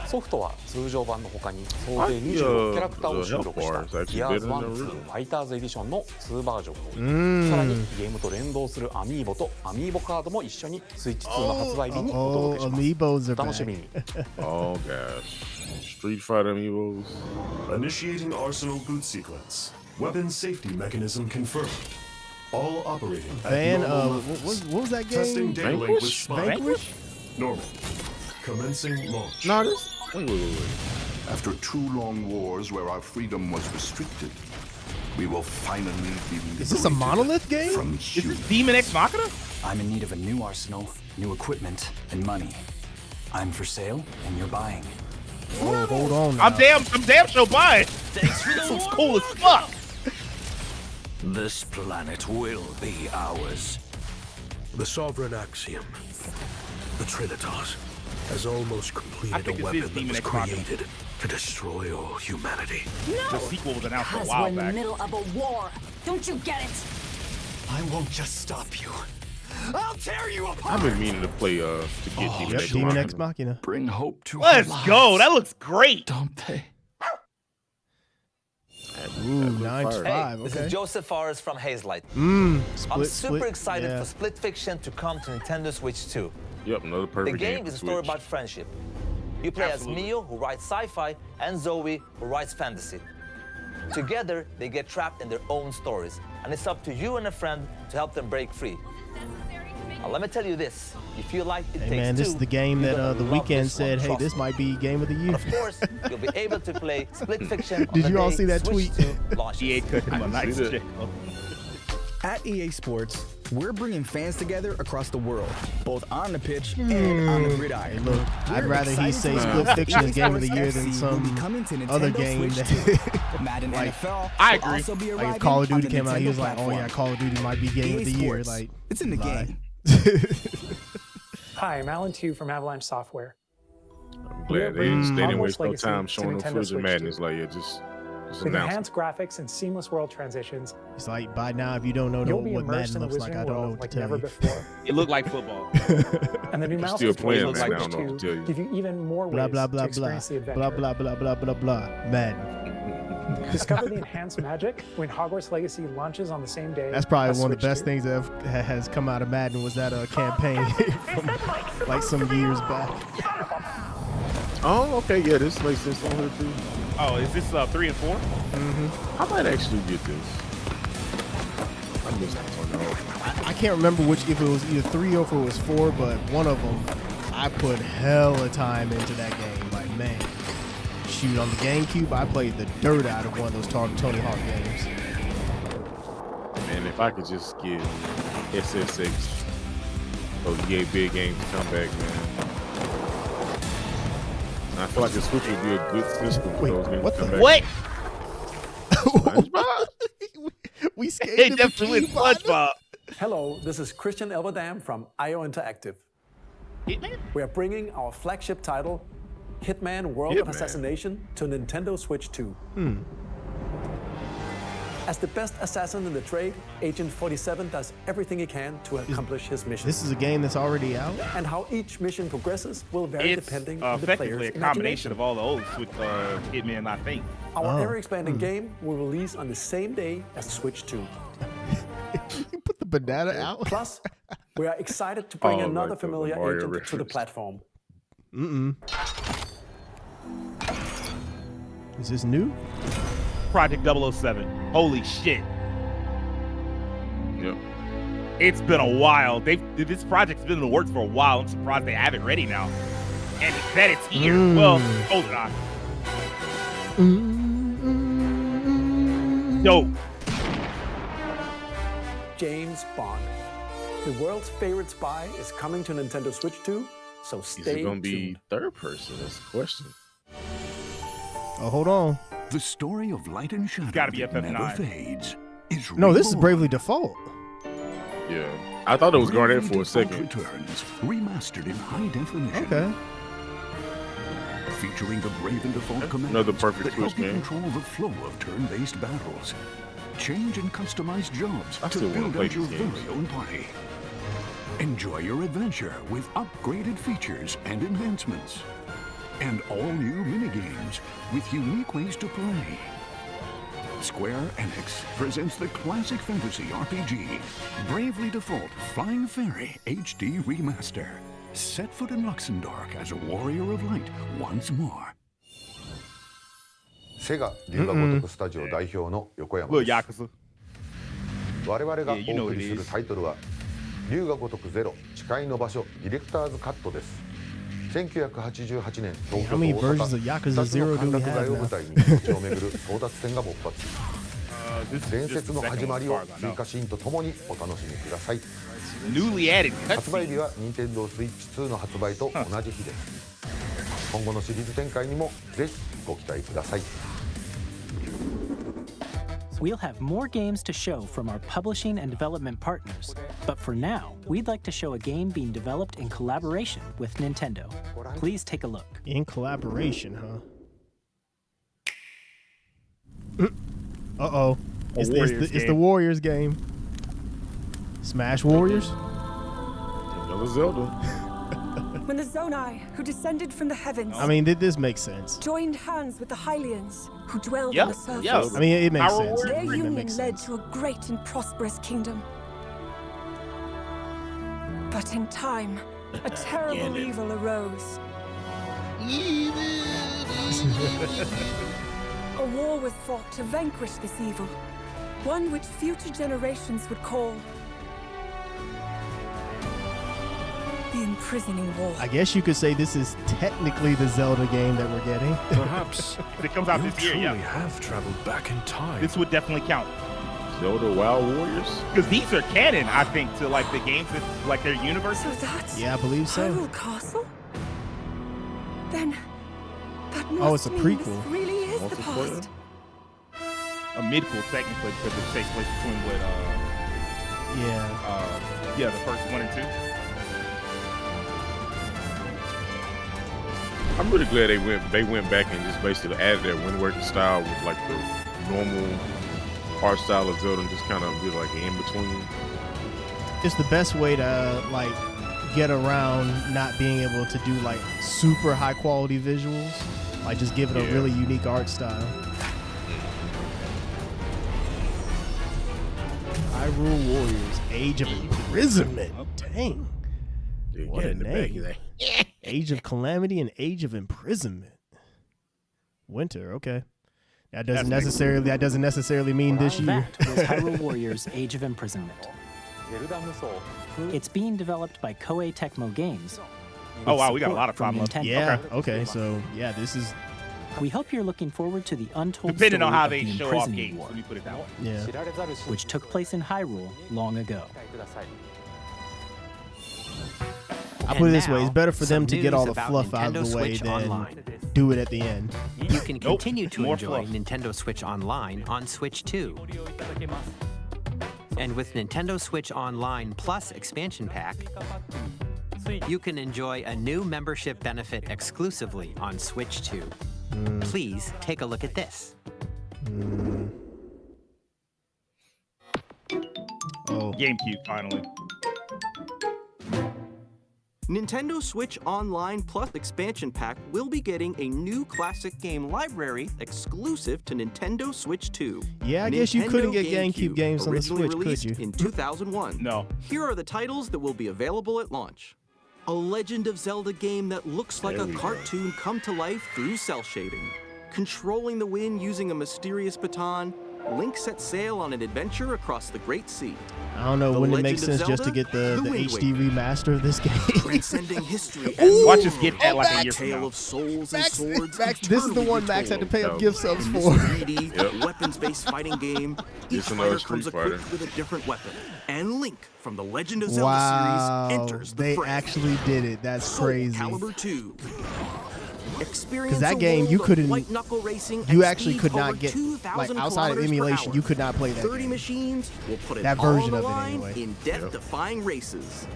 ソフトは通常版の他に総勢26キャラクターを収録したギアーズ1、2ファイターズエディションの2バージョンを、さらにゲームと連動するアミーボとアミーボカードも一緒にスイッチ2の発売日にお届けします。 Amiibos are お楽しみ back. に。 Oh gosh. Street Fighter Amiibos. Initiating Arsenal boot sequence. Weapon safety mechanism confirmed. All operating at Van, normal what was that game? Testing data link with Spy. Vanquish? Normal. Commencing launch. No, this. Wait. After 2 long wars where our freedom was restricted, we will finally be liberated. Is this a Monolith game? From Is this Demon X Machina? I'm in need of a new arsenal, new equipment, and money. I'm for sale, and you're buying. Oh, hold on. Now. I'm damn sure buying. This looks cool as fuck. This planet will be ours. The sovereign axiom, the Trinitas, has almost completed a weapon that was created to destroy all humanity. The sequel was announced a Because while we're in the back. middle of a war. Don't you get it? I won't just stop you. I'll tear you apart. I've been meaning to play to get Demon X Demon Machina. X Machina. Bring hope to Let's our go. lives. That looks great. Don't they? Ooh, 9 to 5. Hey, this Okay. is Joseph Fares from Hazelight. I'm I'm super excited yeah. for Split Fiction to come to Nintendo Switch 2. Yep, another perfect The game is a story Switch. about friendship. You play as Mio, who writes sci-fi, and Zoe, who writes fantasy. Together, they get trapped in their own stories, and it's up to you and a friend to help them break free. Now, let me tell you this. If you like It Hey Takes man, this Two, is the game you're that gonna the love weekend this one, said, hey, trust this me. might be game of the year. Of course, you'll be able to play Split Fiction on Did the you all day see that Switch tweet? 2 launches. EA cut him a nice check. At EA Sports, we're bringing fans together across the world, both on the pitch and on the gridiron. Hey, look, I'd We're rather he excited say to Split announce Fiction EA is game of the Sports year FC than will be some coming to other Nintendo game. Switch That, 2. Madden like, NFL I will agree. also be like if arriving Call of on Duty the came out, he Nintendo was like, oh yeah, platform. Call of Duty might be game EA of the year. Sports, Like, it's in the lie. game. Hi, I'm Alan Tu from Avalanche Software. I'm We are glad they bringing didn't Hogwarts waste no Legacy time to showing no Nintendo footage of Switch Madden. 2. It's like, yeah, just With announce it. enhanced graphics and seamless world transitions, It's like by now, if you don't know you'll be what immersed Madden in the looks like, I Wizarding don't know World what like to tell never you. before. It looked like football. And the new I'm mouse still controls playing on Madden, I Switch don't know what to 2 tell you. give you even more Blah ways blah to blah blah experience the blah adventure. blah blah blah blah blah. Madden. Discover the enhanced magic when Hogwarts Legacy launches on the same day. That's probably as one of the Switch best 2. things that has come out of Madden was that campaign from like some years back. Oh, okay, yeah, this makes sense on here too. Oh, is this 3 and 4? Mm-hmm. I might actually get this. I missed this one. I can't remember if it was either 3 or if it was 4, but one of them, I put hella time into that game. Like, man, shoot, on the GameCube, I played the dirt out of one of those Tony Hawk games. Man, if I could just get SSX, those EA big games to come back, man. I feel like the Switch would be a good system for those games to come back. What? We They skated definitely went SpongeBob. Hello, this is Christian Elverdam from IO Interactive. Hitman? We are bringing our flagship title, Hitman World of Hitman. Assassination, to Nintendo Switch 2. As the best assassin in the trade, Agent 47 does everything he can to accomplish his mission. This is a game that's already out? And how each mission progresses will vary It's depending on the effectively player's a combination imagination. of all the old Switch Hitman, I think. Our ever-expanding game will release on the same day as Switch 2. You put the banana out? Plus, we are excited to bring Oh, another like the familiar Mario agent to the reference. platform. Is this new? Project 007. Holy shit. Yep. It's been a while. This project's been in the works for a while. I'm surprised they have it ready now. And that it's here. Well, hold it on. Dope. James Bond. The world's favorite spy is coming to Nintendo Switch 2, so Is stay it gonna tuned. be third person? That's the question. Oh, hold on. The story of light and shadow gotta be that FF9. never fades is No, this is reborn. Bravely Default. Yeah. I thought it was Garnet Bravely for a Default second. Returns, remastered in high definition. Okay. Featuring the Brave and Default commands Another perfect that help Switch you game. control the flow of turn-based battles. Change and customize jobs I to still wanna build play out your these games. very own party. Enjoy your adventure with upgraded features and enhancements. And all new minigames with unique ways to play. Square Enix presents the classic fantasy RPG, Bravely Default Flying Fairy HD Remaster. Set foot in Luxembourg as a warrior of light once more. セガ龍が如くスタジオ代表の横山 Little です。 Yakuza. 我々が Yeah, you know お what 送 it りする is. タイトルは龍が如くゼロ誓いの場所ディレクターズカットです。1988年東 How 京 many と大 versions of 阪 Yakuza 2つの Zero do 歓 we 楽 have 街を now? 舞台に土地を巡る争奪戦が勃発。 This 伝 is just 説 the の second 始ま one り as far を as I 追 know. 加シーンとともにお楽しみください。 Newly added 発売日 cutscenes. は Nintendo Switch 2の発売と同じ日です。今後のシリーズ展開にもぜひご期待ください。 We'll have more games to show from our publishing and development partners. But for now, we'd like to show a game being developed in collaboration with Nintendo. Please take a look. In collaboration, huh? Uh-oh. It's the Warriors game. Smash Warriors? Another Zelda. When the Zonai, who descended from the heavens, I mean, this makes sense. joined hands with the Hylians, who dwelled Yep, on the surface. yep. I mean, it makes Our sense. Their It union makes led to a great and prosperous kingdom. But in time, a terrible evil arose. A war was fought to vanquish this evil, one which future generations would call the Imprisoning War. I guess you could say this is technically the Zelda game that we're getting. Perhaps if it comes out this year, yeah, have traveled back in time. This would definitely count. Zelda Wild Warriors? Because these are canon, I think, to like the games that like their universe. So that's Yeah, I believe so. Hyrule Castle? Then that must Oh, it's a mean prequel. This really is the Multiplayer? past. A midquel technically because it takes place between what the first 1 and 2. I'm really glad they went back and just basically added that Wind Waker style with like the normal art style of Zelda and just kind of be like an in-between. It's the best way to like get around not being able to do like super high quality visuals. Like just give it a really unique art style. Hyrule Warriors, Age of Imprisonment. Dang. Dude, What get a in the bag, name. like, Age of Calamity and Age of Imprisonment. Winter, okay. That doesn't necessarily mean this year. That was Hyrule Warriors Age of Imprisonment. It's being developed by Koei Tecmo Games. Oh wow, we got a lot of from time Nintendo. Yeah, okay, so yeah, this is We hope you're looking forward to the untold Depending on story how of they the show off Imprisoning games, War, let me put it that way. yeah. which took place in Hyrule long ago. I put it this way, it's now, better for them some to get all the news about fluff out of Nintendo the way Switch than Online. do it at the end. You can continue to more enjoy fluff. Nintendo Switch Online on Switch 2. And with Nintendo Switch Online Plus expansion pack, you can enjoy a new membership benefit exclusively on Switch 2. Please take a look at this. Oh, GameCube finally. Nintendo Switch Online Plus expansion pack will be getting a new classic game library exclusive to Nintendo Switch 2. yeah, I guess you couldn't Nintendo get GameCube games on the originally Switch, could released you? in 2001. No. Here are the titles that will be available at launch. A Legend of Zelda game that looks like There a we go. cartoon come to life through cell shading. Controlling the wind using a mysterious baton, Link sets sail on an adventure across the Great Sea. I don't know, The wouldn't it make Legend of sense just to Zelda? get the The Wind HD remaster of this game? Transcending history Ooh, Watch us get that like a Max. year from tale now. of souls Max, and swords. Max, this is the eternally one Max had to pay up retold. gift subs In for. this 3D, weapons-based fighting game, each It's another fighter Street comes Fighter. equipped with a different weapon. And Link from the Legend of Zelda Wow, series enters the they fray. actually did it. That's Soul crazy. Calibur 2. Experience that a game, world you of couldn't- white-knuckle racing You at actually speeds could over not get, 2,000 like, outside of kilometers per emulation, hour. you could not play that 30 game. machines will put it That all version on the of it, line anyway. in death-defying races.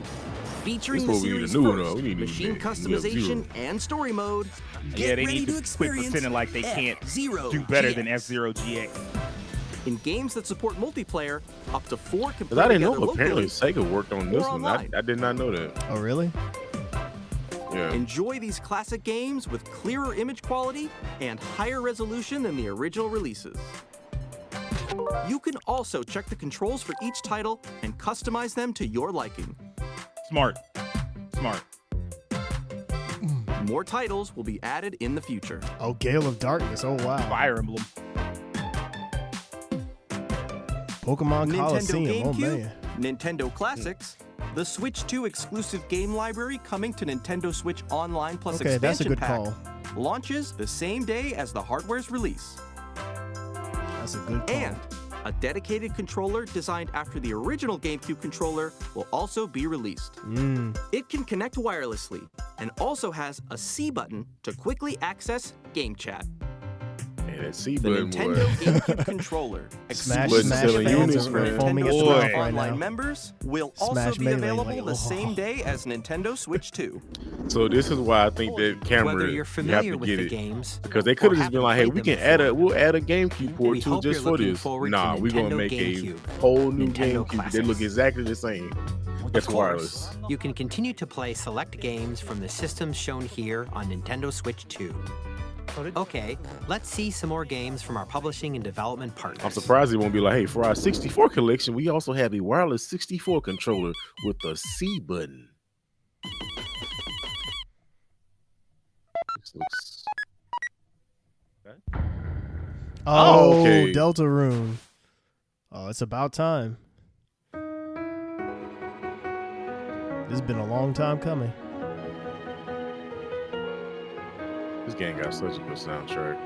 Featuring This the what we need a series new one, though. first, We need machine to customization and story mode. Yeah, Get they ready need to to quit experience pretending like they can't F-Zero do better than GX. F-Zero GX. In games that support multiplayer, up to 4 can Because play I didn't know together apparently locally. Sega worked on this or one. online. I did not know that. Oh, really? Yeah. Enjoy these classic games with clearer image quality and higher resolution than the original releases. You can also check the controls for each title and customize them to your liking. Smart. Smart. More titles will be added in the future. Oh, Gale of Darkness. Oh, wow. Fire Emblem. Pokemon Nintendo Coliseum. Oh, GameCube, man. Nintendo Classics, the Switch 2 exclusive game library coming to Nintendo Switch Online Plus Okay, that's a expansion good pack call. launches the same day as the hardware's release. That's a good call. And a dedicated controller designed after the original GameCube controller will also be released. It can connect wirelessly and also has a C button to quickly access game chat. And that C The button Nintendo was. GameCube controller, Smash Button Smash selling fans units, are man. foaming at Nintendo the Switch mouth right Online now. members will also Smash be Melee, available like, the oh. same day as Nintendo Switch 2. So this is why I think that camera Whether you're you have familiar to with get the it. games, Because they could or have just been haven't like, hey, played we them can add before, we'll add a GameCube port we too hope just you're for looking this. forward to Nah, we're gonna Nintendo make GameCube, a whole new Nintendo GameCube that Classics. look exactly the same. That's Of course, wireless. you can continue to play select games from the systems shown here on Nintendo Switch 2. Okay, let's see some more games from our publishing and development partners. I'm surprised it won't be like, hey, for our 64 collection, we also have a wireless 64 controller with a C button. looks. Oh, okay. Deltarune. Oh, it's about time. This has been a long time coming. This game got such a good soundtrack.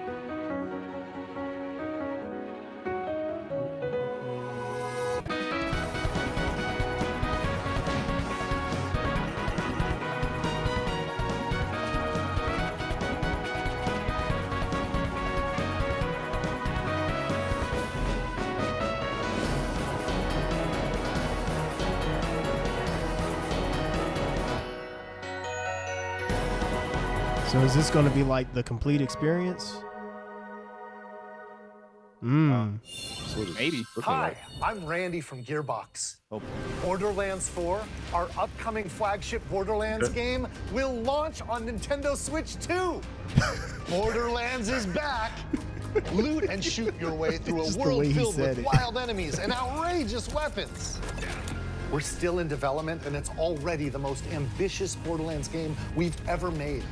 So is this going to be like the complete experience? Maybe. Hi, I'm Randy from Gearbox. Borderlands 4, our upcoming flagship Borderlands game, will launch on Nintendo Switch 2. Borderlands is back. Loot and shoot your way through a world filled with wild enemies and outrageous weapons. We're still in development, and it's already the most ambitious Borderlands game we've ever made.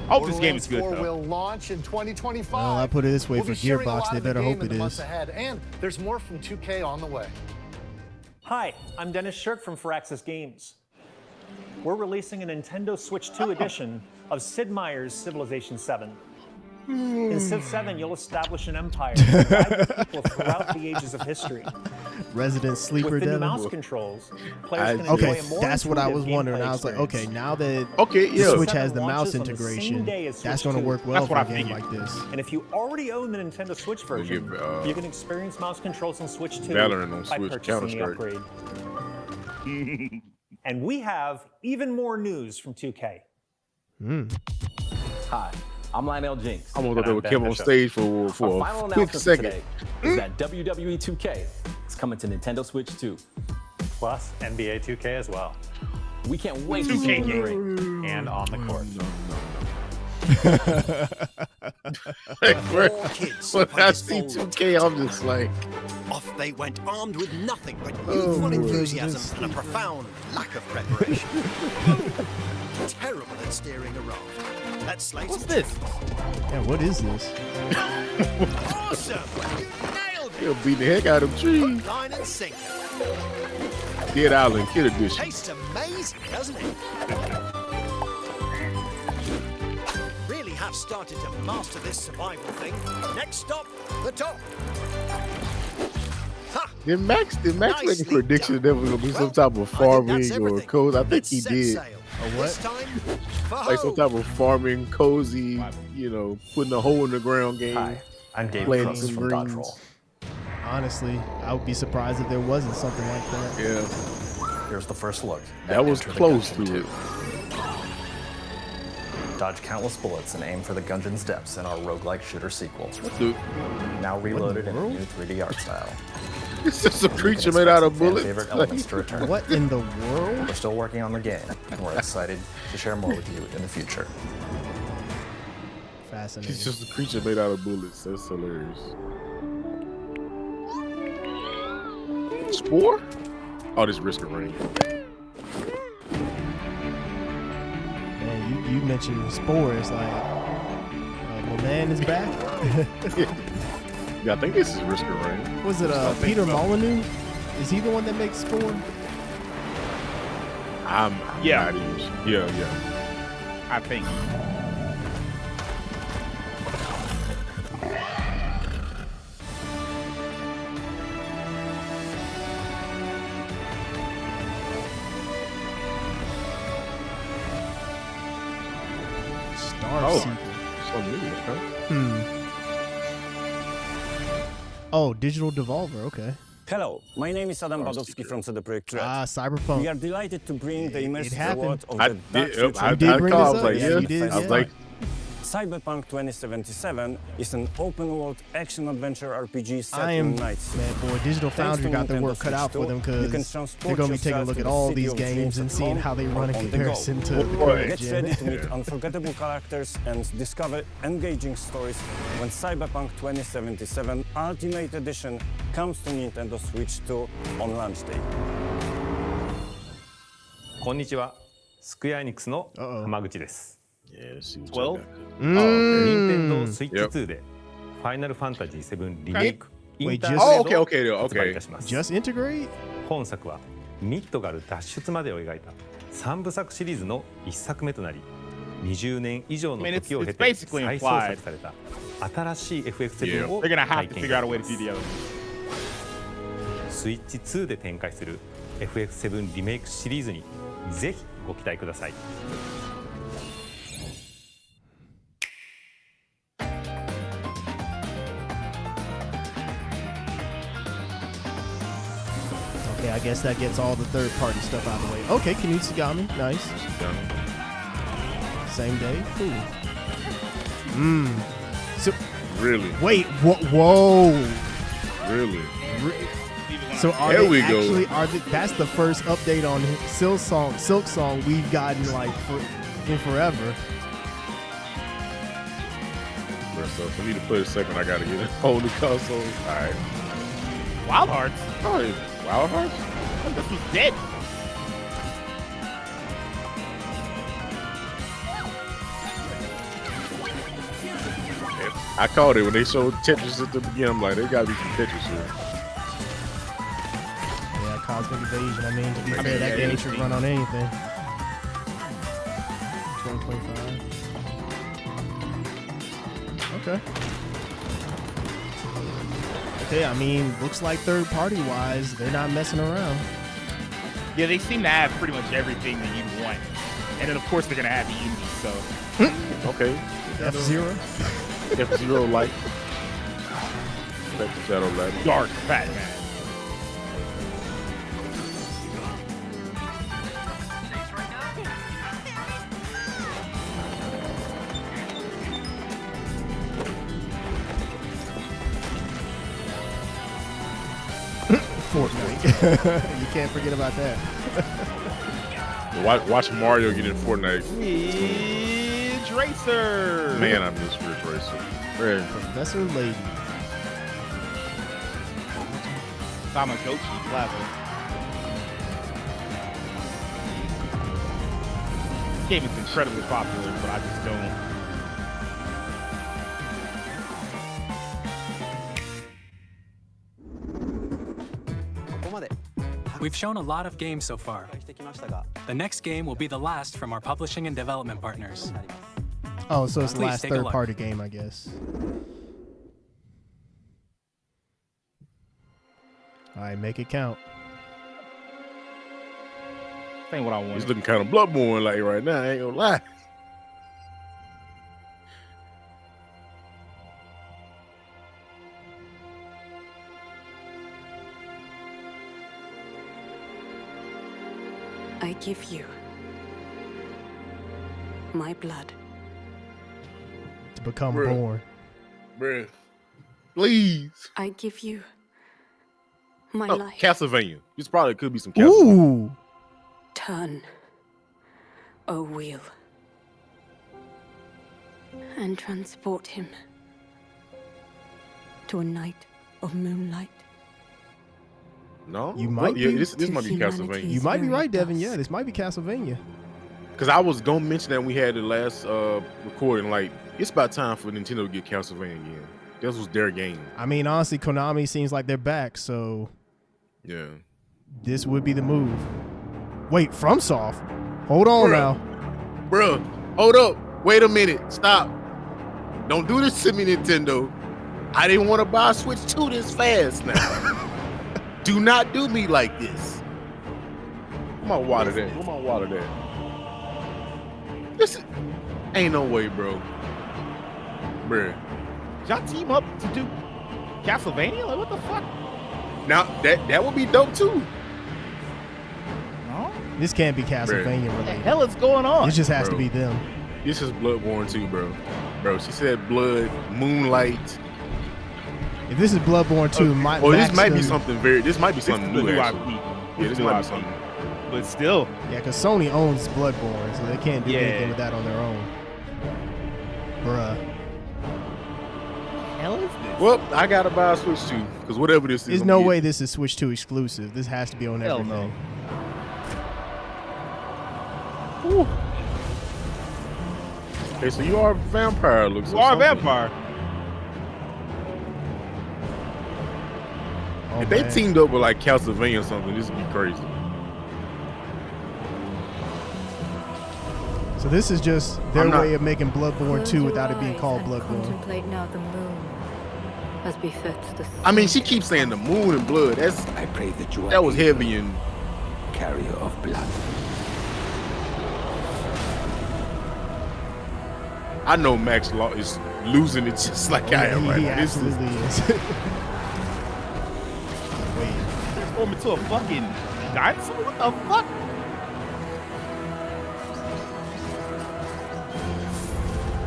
I hope this game is good, 4 though. will launch in 2025. Well, I put it this way, We'll for be sharing a Gearbox, lot they of the better game hope in it the months is. ahead, and there's more from 2K on the way. Hi, I'm Dennis Shirk from Firaxis Games. We're releasing a Nintendo Switch 2 edition of Sid Meier's Civilization 7. In Civ 7, you'll establish an empire and guide the people throughout the ages of history. Resident Sleeper With the new Devil. mouse controls, players can enjoy Okay, a more that's what I was intuitive wondering. gameplay I was like, okay, experience. now that Okay, the yeah. Switch has the mouse launches on the same integration, day as that's Switch going to 2. work well for a That's what I game figured. like this. And if you already own the Nintendo Switch version, get, you can experience mouse controls on Switch 2 Valorant on by Switch, purchasing the Counter-Strike. upgrade. And we have even more news from 2K. Hi, I'm Lionel Jinx. I almost thought they and would Ben keep on Bishop. stage for Our a final quick announcement second. today is that WWE 2K is coming to Nintendo Switch 2. Plus NBA 2K as well. We can't wait to see you in the ring and on the court. When I see 2K, I'm just like, Off they went, armed with nothing but Oh, youthful boy. enthusiasm and a profound lack of preparation. Terrible at steering a raft. Let's slay What's some this? Yeah, what is this? Awesome! You nailed he'll beat the heck out of them trees. it! Line and sinker. Dead Island Kid Edition. Tastes amazing, doesn't it? Really have started to master this survival thing. Next stop, the top. Ha! Did Max make a Nicely prediction that there was gonna be some type of farming or cozy? I think he did. This time, for Like some home. type of farming, cozy, putting a hole in the ground game. Hi, I'm Dave planting Crooks some from greens. Dodge Roll. Honestly, I would be surprised if there wasn't something like that. Yeah. Here's the first look. That was Enter the close Gungeon to 2. it. Dodge countless bullets and aim for the Gungeon's depths in our roguelike shooter sequel. the- Now reloaded in a new 3D art style. It's just a You can creature expect made out of some fan bullets. favorite elements to return. What in the world? We're still working on the game, and we're excited to share more with you in the future. Fascinating. It's just a creature made out of bullets. That's hilarious. Spore? Oh, this Risk of Rain. Man, you mentioned Spores, like, my man is back. Yeah, I think this is Risk of Rain. Was it I think Peter so. Molyneux? Is he the one that makes Spore? I'm Yeah. not even. Yeah. I think. Star Oh, Seeker. so new, okay. Oh, Digital Devolver, okay. Hello, my name is Adam Badowski from CD Projekt Red. Cyberpunk. We are delighted to bring the immersive happened. world of I the did. Dark I Future. bring called. I this was up? like, Yeah, yeah. you did, I was yeah. like, Cyberpunk 2077 is an open-world action-adventure RPG set I am, in Nights. man, boy, Digital Thanks Foundry to got their Nintendo work cut out Switch for them 2, you can because transport they're going to be taking a yourself look to at the all city these of games dreams and at seeing home how they run in or on the go. comparison to the Get current ready gen. to meet unforgettable characters and discover engaging stories when Cyberpunk 2077 Ultimate Edition comes to Nintendo Switch 2 on launch day. こんにちは。スクエアエニックスの浜口です。Yeah, let's see what 12. Nintendo Switch 2で Final Fantasy 7 リメイク Wait, インター just ネットを発売いたします。 Just integrate? 本作はミッドガル脱出までを描いた3部作シリーズの1作目となり、20年以上の時を経て再創作された新しい FF7 を体験いたします。スイッチ2で展開する FF7 リメイクシリーズにぜひご期待ください。Okay, I guess that gets all the third-party stuff out of the way. Okay, Kinutsigami, nice. Same day, cool. So really? Wait, whoa. Really? So are there they we actually go. That's the first update on Silk Song we've gotten like in forever. So for me to play a second, I gotta get a whole new console. All right. Wild Hearts. Oh, yeah. Wild Hearts? This was dead. I called it when they showed Tetris at the beginning. I'm like, there gotta be some Tetris here. Yeah, Cosmic Invasion. I mean, to be fair, that game should run on anything. 2025. Okay. Okay, I mean, looks like third-party wise, they're not messing around. Yeah, they seem to have pretty much everything that you want. And then, of course, they're going to have the indies, so. Okay. F-Zero? F-Zero Light. Spectre Shadow Light. Dark Batman. Fortnite. You can't forget about that. Watch Mario get in Fortnite. Ridge Racer. Man, I miss Ridge Racer. Man. Professor Lady. Tamagotchi Plaza. This game is incredibly popular, but I just don't. We've shown a lot of games so far. The next game will be the last from our publishing and development partners. Oh, so it's the Please last take a look. third-party game, I guess. All right, make it count. That ain't what I want. He's looking kind of Bloodborne like right now. I ain't gonna lie. I give you my blood. To become Bruh. born. Bruh. Please. I give you my Oh, life. Castlevania. This probably could be some Castlevania. Ooh. Turn, O wheel, and transport him to a night of moonlight. No? You might be. This might be Castlevania. You might be right, Devin. Yeah, this might be Castlevania. Because I was going to mention that when we had the last recording. Like, it's about time for Nintendo to get Castlevania again. This was their game. I mean, honestly, Konami seems like they're back, so Yeah. this would be the move. Wait, FromSoft? Hold on now. Bruh, hold up. Wait a minute. Stop. Don't do this to me, Nintendo. I didn't want to buy a Switch 2 this fast now. Do not do me like this. Where my water at? Where my water at? Listen, ain't no way, bro. Bruh. Y'all team up to do Castlevania? Like, what the fuck? Now, that would be dope, too. This can't be Castlevania What the related. hell is going on? It just has to Bro. be them. This is Bloodborne 2, bro. Bro, she said blood, moonlight. If this is Bloodborne 2, my this might be something very. This might be something This is new. the new Actually. IP. Yeah, this might be something. But still. Yeah, because Sony owns Bloodborne, so they can't do Yeah. anything with that on their own. Bruh. Hell is this? Well, I gotta buy a Switch 2 because whatever this is, There's I'm no getting. way this is Switch 2 exclusive. This has to be on Hell everything. no. Whew. Okay, so you are a vampire, looks like. You are a vampire. If they teamed up with like Castlevania or something, this would be crazy. So this is just their way of making Bloodborne 2 without it being called Bloodborne. Contemplate now the moon, as befits the. I mean, she keeps saying the moon and blood. That's I pray that you are that was heavy and carrier of blood. I know Max Law is losing it just like I am right now. He absolutely is. Wait, transform into a fucking dinosaur? What the fuck?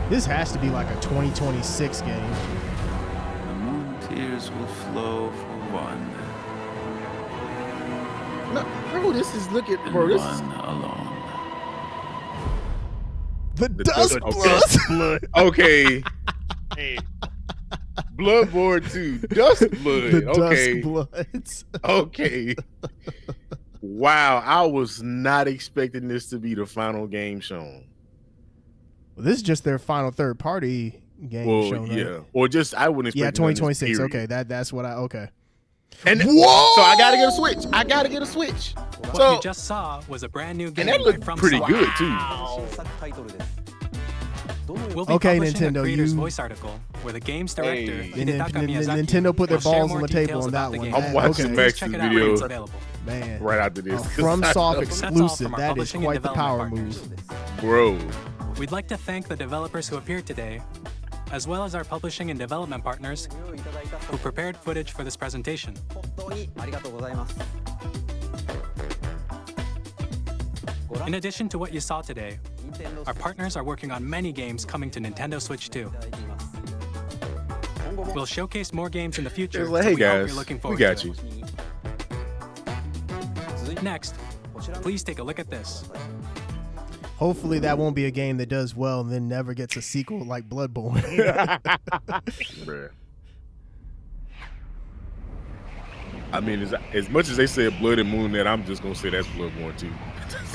This has to be like a 2026 game. The moon tears will flow for one. No, bro, this is bro. This is alone. The dust blood. Okay. Hey. Bloodborne 2. Dust blood. The okay. Dust Bloods. Okay. Wow, I was not expecting this to be the final game shown. Well, this is just their final third-party game shown. Yeah, right? or just I wouldn't expect. Yeah, 2026. Okay, that's what I. Okay. And whoa! So I gotta get a Switch. I gotta get a Switch. What So you just saw was a brand new game. and that looked from pretty Software. good too. We'll be Okay, publishing Nintendo, a creator's you- voice article where the game's director, And Hidetaka Miyazaki, Nintendo put their will share balls more on the table details on about that the one. game. I'm watching Okay. Max's Check it out when video it's available. Man, right after this. a FromSoft That's all exclusive. from our That is publishing and quite the power development move. Bro. We'd like to thank the developers who appeared today, as well as our publishing and development partners who prepared footage for this presentation. In addition to what you saw today, our partners are working on many games coming to Nintendo Switch 2. We'll showcase more games in the future. It's like, so hey we hope guys, you're looking we forward got to you. it. Next, please take a look at this. Hopefully, that won't be a game that does well and then never gets a sequel like Bloodborne. Bruh. I mean, as much as they said Blood and Moon, that I'm just gonna say that's Bloodborne 2.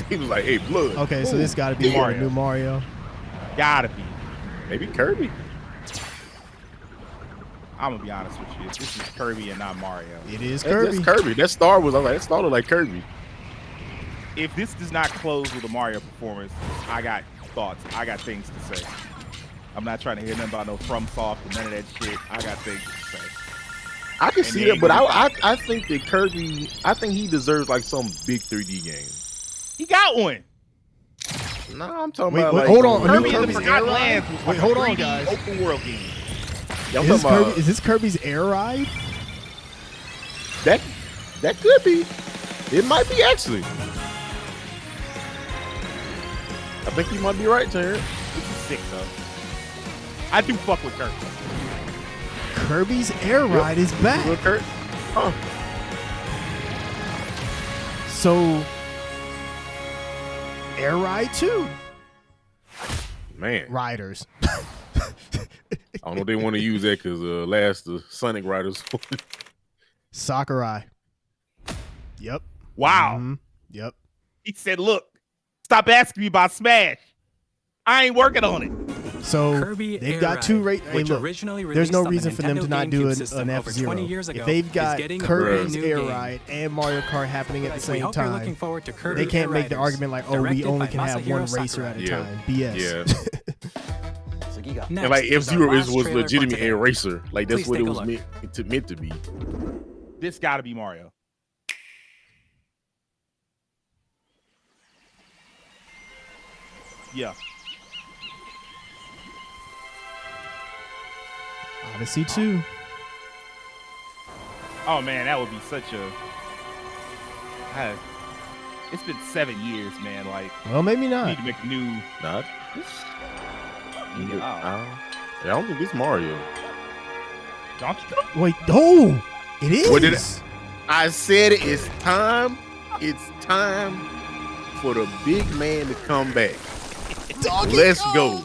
He was like, "Hey, Blood." Okay, so this got to be a new Mario. Gotta be. Maybe Kirby. I'm gonna be honest with you. This is Kirby and not Mario. It is That's Kirby. Kirby. That star was. I was like, that started like Kirby. If this does not close with a Mario performance, I got thoughts. I got things to say. I'm not trying to hear nothing about no FromSoft and none of that shit. I got things to say. I can And see they that, but ain't I think that Kirby. I think he deserves like some big 3D game. He got one. No, I'm talking Wait, about. wait, like, hold on. A new Kirby and the Kirby's Forgotten Air Lands Ride? was Wait, like hold a on, 3D guys. open world game. Yeah, I'm Is talking about- this Kirby's Air Ride? That could be. It might be actually. I think you might be right, Terrence. This is sick though. I do fuck with Kirby. Kirby's Air Ride is back. Look, Kurt. Huh. So, Air Ride 2. Man, Riders. I don't know if they want to use that because the Sonic Riders. Sakurai. Yep. Wow. Mhm. Yep. He said, "Look, stop asking me about Smash. I ain't working on it." So Kirby they've Air got two Ride, hey, which look, originally there's no released on reason the for them to Nintendo not do GameCube an system over F-Zero. 20 years ago, If they've is got getting a Kirby's brand new Air game. Ride and Mario Kart happening at the We same hope you're time, looking forward to Kirby they can't Air make the Riders, argument like, oh, we directed only by can have Masahiro one racer at a Sakurai. time. BS. Yeah. Next And like is our F-Zero last was trailer for legitimate today. air racer. Like that's Please what it take a was look. meant to be. This got to be Mario. Yeah. Odyssey 2. Oh man, that would be such a. It's been 7 years, man. Like, Well, maybe we not. need to make a new. Not. Yeah. I don't think it's Mario. Donkey Kong? Wait, oh, it is. What did I said it's time. It's time for the big man to come back. Let's go.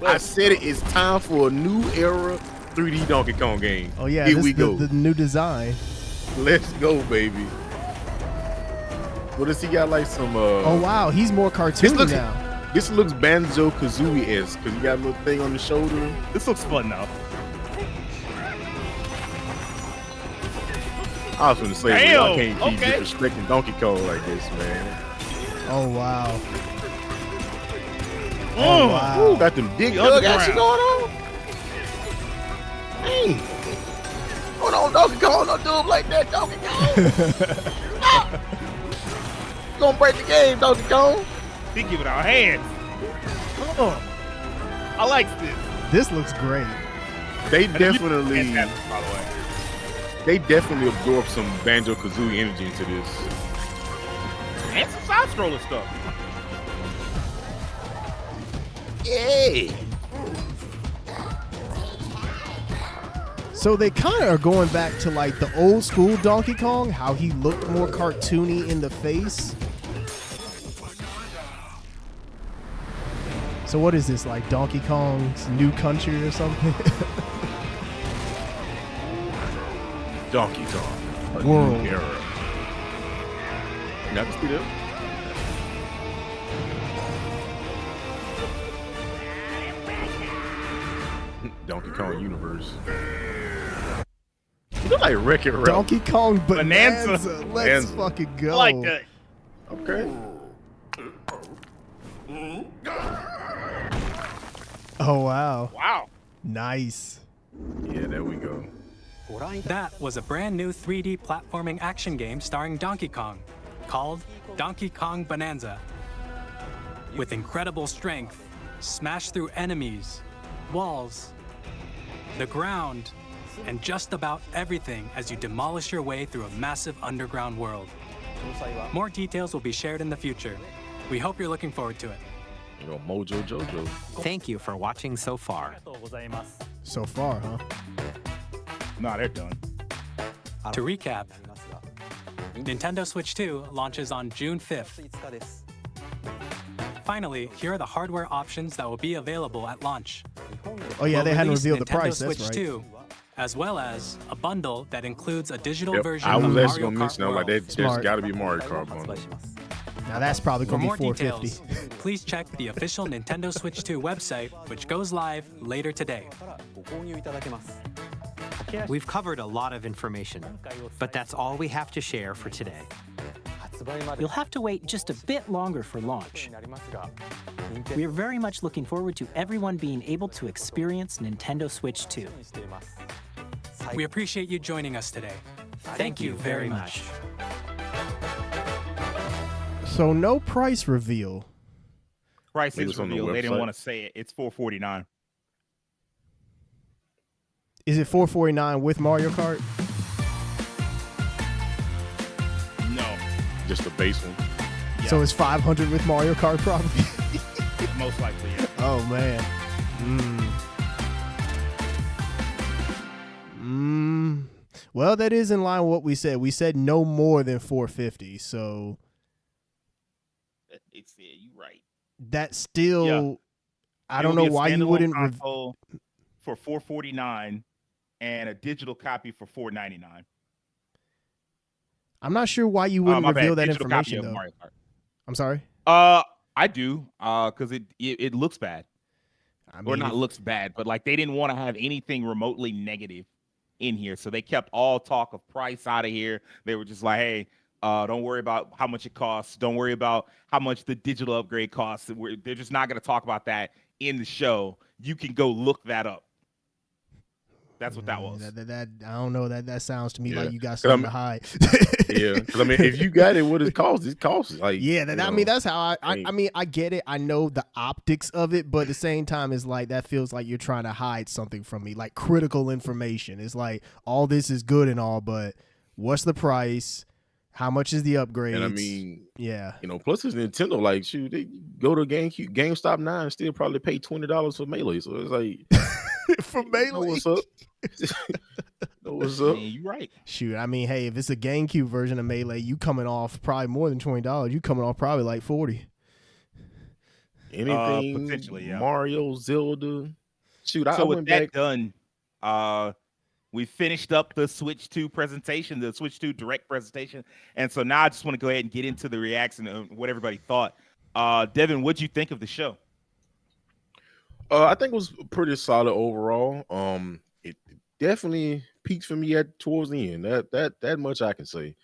I said it's time for a new era 3D Donkey Kong game. Oh yeah, Here this we is the, go. the new design. Let's go, baby. What does he got? Like some Oh wow, he's more cartoony looks- now. This looks Banjo-Kazooie-esque because you got a little thing on the shoulder. This looks fun though. I was going to say, I can't keep disrespecting Donkey Kong like this, man. Oh wow. Oh wow. Ooh, got them big dug action going on. Hey. Hold on, Donkey Kong, don't do him like that, Donkey Kong. You gonna break the game, Donkey Kong. We give it our hands. Oh, I like this. This looks great. They definitely, by the way, they definitely absorbed some Banjo-Kazooie energy into this. And some side-scroller stuff. Yay! So they kind of are going back to like the old school Donkey Kong, how he looked more cartoony in the face. So what is this, like Donkey Kong's New Country or something? Donkey Kong, World era. You got to speed up. Donkey Kong universe. You look like Wreck-It Ralph. Donkey Kong Bonanza. Bonanza. Let's fucking go. I like that. Okay. Oh wow. Wow. Nice. Yeah, there we go. That was a brand new 3D platforming action game starring Donkey Kong, called Donkey Kong Bonanza. With incredible strength, smash through enemies, walls, the ground, and just about everything as you demolish your way through a massive underground world. More details will be shared in the future. We hope you're looking forward to it. You know, Mojo Jojo. Thank you for watching so far. So far, huh? Nah, they're done. To recap, Nintendo Switch 2 launches on June 5th. Finally, here are the hardware options that will be available at launch. Oh yeah, they hadn't revealed the Nintendo price, Switch that's right. 2, as well as a bundle that includes a digital version I of was actually Mario going to mention that, like, World. there's got to be Mario Kart bundle. Now that's probably For going to more be $450. details, please check the official Nintendo Switch 2 website, which goes live later today. We've covered a lot of information, but that's all we have to share for today. You'll have to wait just a bit longer for launch. We are very much looking forward to everyone being able to experience Nintendo Switch 2. We appreciate you joining us today. Thank you very much. So no price reveal. Price It is was on the revealed. They didn't website. want to say it. It's $449. Is it $449 with Mario Kart? No. Just the base one. So it's $500 with Mario Kart probably. Most likely, yeah. Oh man. Well, that is in line with what we said. We said no more than $450. So It's you're right. that's still. Yeah. I don't know why you wouldn't. console for $449 and a digital copy for $499. I'm not sure why you wouldn't My bad. reveal that Digital copy information of though. Mario Kart. I'm sorry. I do, because it looks bad. I Or not looks bad, but like they didn't want to have anything remotely negative in here, so they kept all talk of price out of here. They were just like, hey, don't worry about how much it costs. Don't worry about how much the digital upgrade costs. They're just not going to talk about that in the show. You can go look that up. That's what that was. That I don't know. That sounds to me Yeah. like you got 'Cause something to hide. Yeah, because I mean, if you got it, what it costs? It costs like Yeah, you I know, mean that's how I mean I get it. I know the optics of it, but at the same time, it's like that feels like you're trying to hide something from me, like critical information. It's like all this is good and all, but what's the price? How much is the upgrade? And I mean, yeah, you know, plus it's Nintendo. Like, shoot, they go to GameStop now and still probably pay $20 for Melee. So it's like for Melee, know what's up? Know what's up? Man, you right. Shoot, I mean, hey, if it's a GameCube version of Melee, you coming off probably more than $20. You coming off probably like $40. Anything potentially, yeah. Mario, Zelda. Shoot, I So with went that back. done, we finished up the Switch 2 presentation, the Switch 2 direct presentation, and so now I just want to go ahead and get into the reaction of what everybody thought. Devin, what'd you think of the show? I think it was pretty solid overall. It definitely peaked for me towards the end. That much I can say.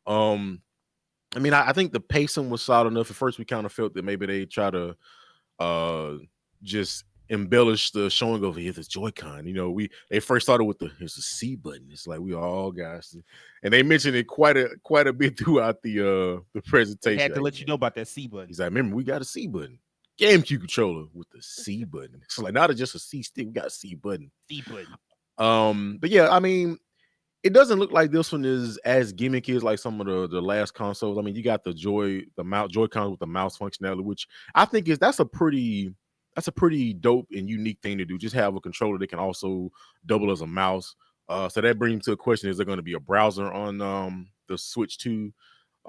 I mean, I think the pacing was solid enough. At first, we kind of felt that maybe they try to just embellish the showing of here's the Joy-Con. You know, they first started with here's the C button. It's like we all guys, and they mentioned it quite a bit throughout the presentation. They had to let you know about that C button. He's like, remember, we got a C button. GameCube controller with the C button. So like, not just a C stick, we got a C button. C button. But yeah, I mean, it doesn't look like this one is as gimmicky as like some of the last consoles. I mean, you got the Joy-Cons with the mouse functionality, which I think that's a pretty dope and unique thing to do. Just have a controller that can also double as a mouse. So that brings me to a question: is there going to be a browser on the Switch 2?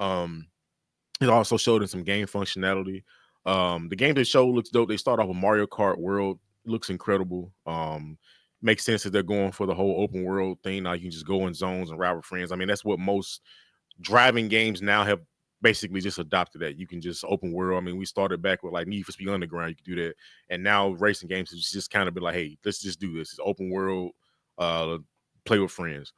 It also showed in some game functionality. The game they showed looks dope. They start off with Mario Kart World. It looks incredible. Makes sense that they're going for the whole open world thing. Now you can just go in zones and ride with friends. I mean, that's what most driving games now have basically just adopted, that you can just open world. I mean, we started back with like Need for Speed Underground. You can do that. And now racing games has just kind of been like, hey, let's just do this. It's open world, play with friends.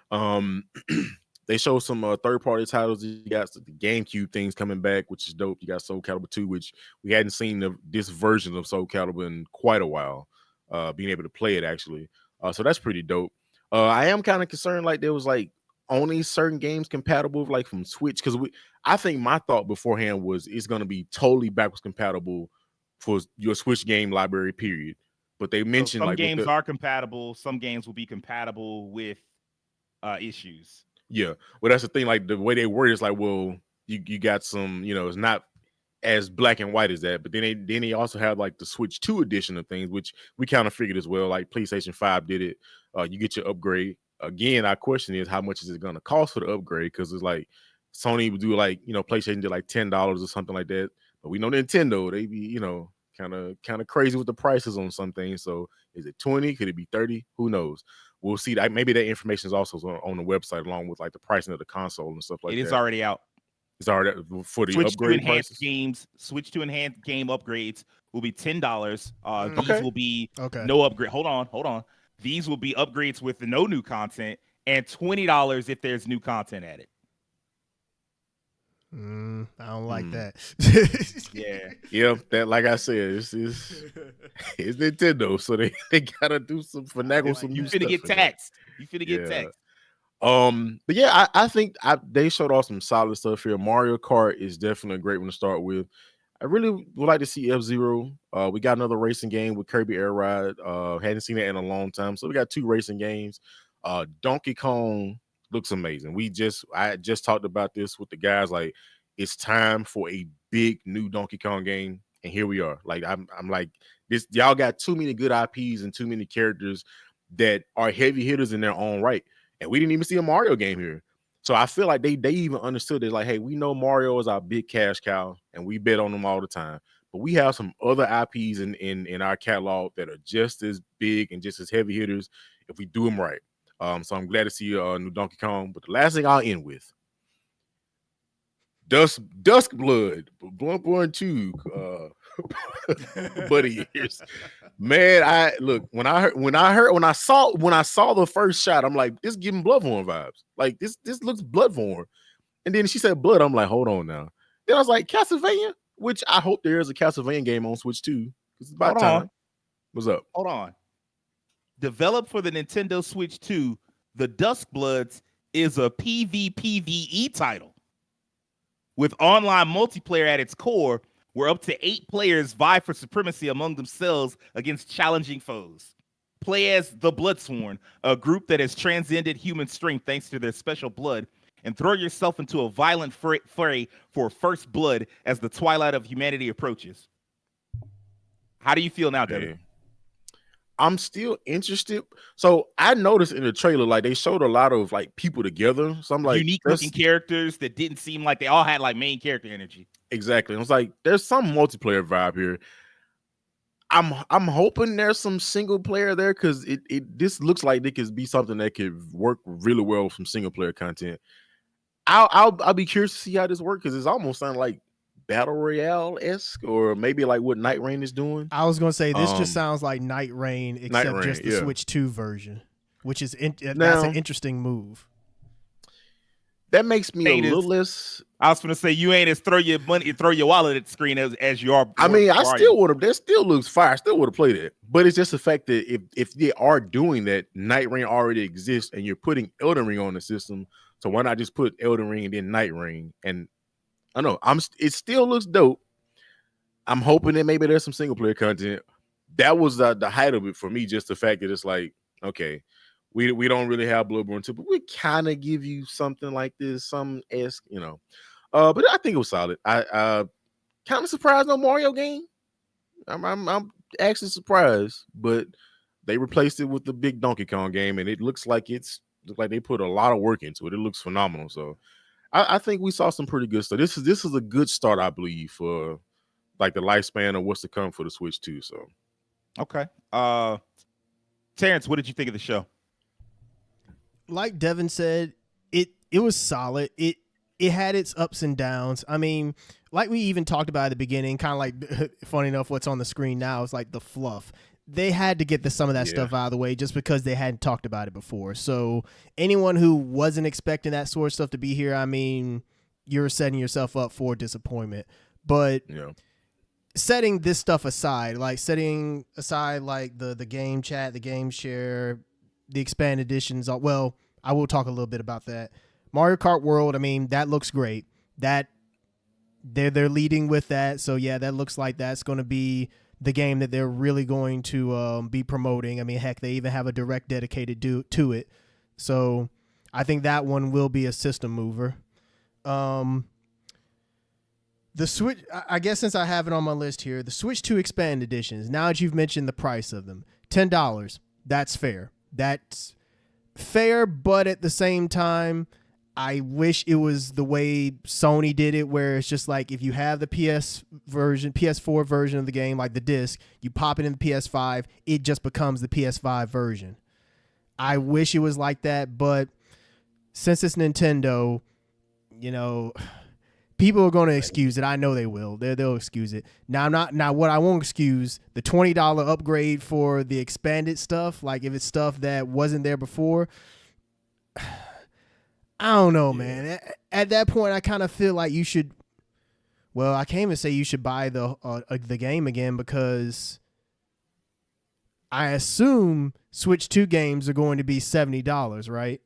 They show some third-party titles. You got the GameCube things coming back, which is dope. You got Soul Calibur 2, which we hadn't seen this version of Soul Calibur in quite a while. Being able to play it actually. So that's pretty dope. I am kind of concerned like there was like only certain games compatible like from Switch, because I think my thought beforehand was it's going to be totally backwards compatible for your Switch game library, period. But they mentioned some games are compatible. Some games will be compatible with issues. Yeah, well, that's the thing. Like the way they word is like, well, you got some, you know, it's not as black and white as that. But then they also have like the Switch 2 edition of things, which we kind of figured as well. Like PlayStation 5 did it. You get your upgrade. Again, our question is how much is it going to cost for the upgrade? Because it's like Sony would do like, you know, PlayStation did like $10 or something like that. But we know Nintendo, they be, you know, kind of crazy with the prices on some things. So is it 20? Could it be 30? Who knows? We'll see. That maybe that information is also on the website along with like the pricing of the console and stuff like that. It is already out. It's already for the Switch upgrade to enhanced prices. games. Switch to enhanced game upgrades will be $10. These will be no upgrade. Hold on. These will be upgrades with no new content, and $20 if there's new content added. I don't like that. Yeah. That, like I said, it's Nintendo, so they gotta do some finagle. Some You new finna stuff get in there. taxed. You finna get taxed. But yeah, I think they showed off some solid stuff here. Mario Kart is definitely a great one to start with. I really would like to see F-Zero. We got another racing game with Kirby Air Ride. Hadn't seen that in a long time, so we got 2 racing games. Donkey Kong looks amazing. I just talked about this with the guys. Like, it's time for a big new Donkey Kong game, and here we are. Like, I'm like, this. Y'all got too many good IPs and too many characters that are heavy hitters in their own right, and we didn't even see a Mario game here. So I feel like they even understood it. Like, hey, we know Mario is our big cash cow, and we bet on them all the time. But we have some other IPs in our catalog that are just as big and just as heavy hitters if we do them right. So I'm glad to see a new Donkey Kong. But the last thing I'll end with, Dusk Blood, Bloodborne 2, buddy years. Man, when I saw the first shot, I'm like, this giving Bloodborne vibes. Like this looks Bloodborne. And then she said blood. I'm like, hold on now. Then I was like, Castlevania, which I hope there is a Castlevania game on Switch 2. It's about time. What's up? Hold on. Developed for the Nintendo Switch 2, the Duskbloods is a PvPvE title with online multiplayer at its core, where up to 8 players vie for supremacy among themselves against challenging foes. Play as the Bloodsworn, a group that has transcended human strength thanks to their special blood, and throw yourself into a violent fray for first blood as the twilight of humanity approaches. How do you feel now, Devin? I'm still interested. So I noticed in the trailer, like they showed a lot of like people together. So I'm like, unique looking characters that didn't seem like they all had like main character energy. Exactly. I was like, there's some multiplayer vibe here. I'm hoping there's some single player there, because this looks like it could be something that could work really well from single player content. I'll be curious to see how this works, because it's almost sounding like battle royale esque, or maybe like what Night Rain is doing. I was gonna say this just sounds like Night Rain, except just the Switch 2 version, which is that's an interesting move. That makes me a little less. I was gonna say you ain't as throw your wallet at the screen as you are. I mean, I still would have. That still looks fire. I still would have played it, but it's just the fact that if they are doing that, Night Rain already exists, and you're putting Elden Ring on the system. So why not just put Elden Ring and then Night Rain? And I know it still looks dope. I'm hoping that maybe there's some single player content. That was the height of it for me. Just the fact that it's like, okay, we don't really have Bloodborne 2, but we kind of give you something like this, some esque, you know. But I think it was solid. I kind of surprised no Mario game. I'm actually surprised, but they replaced it with the big Donkey Kong game, and it looks like they put a lot of work into it. It looks phenomenal. So I think we saw some pretty good stuff. This is a good start, I believe, for like the lifespan of what's to come for the Switch 2. So okay. Terrence, what did you think of the show? Like Devin said, it was solid. It had its ups and downs. I mean, like we even talked about at the beginning, kind of like, funny enough, what's on the screen now is like the fluff. They had to get some of that stuff out of the way just because they hadn't talked about it before. So anyone who wasn't expecting that sort of stuff to be here, I mean, you're setting yourself up for disappointment. But setting this stuff aside, like setting aside like the game chat, the game share, the expanded editions, well, I will talk a little bit about that. Mario Kart World, I mean, that looks great. That they're leading with that. So yeah, that looks like that's going to be the game that they're really going to be promoting. I mean, heck, they even have a direct dedicated to it. So I think that one will be a system mover. The Switch, I guess since I have it on my list here, the Switch 2 expanded editions, now that you've mentioned the price of them, $10, that's fair. That's fair, but at the same time, I wish it was the way Sony did it, where it's just like if you have the PS4 version of the game, like the disc, you pop it in the PS5, it just becomes the PS5 version. I wish it was like that, but since it's Nintendo, you know, people are going to excuse it. I know they will. They'll excuse it. Now what I won't excuse, the $20 upgrade for the expanded stuff, like if it's stuff that wasn't there before, I don't know, man. At that point, I kind of feel like you should, well, I can't even say you should buy the game again, because I assume Switch 2 games are going to be $70, right?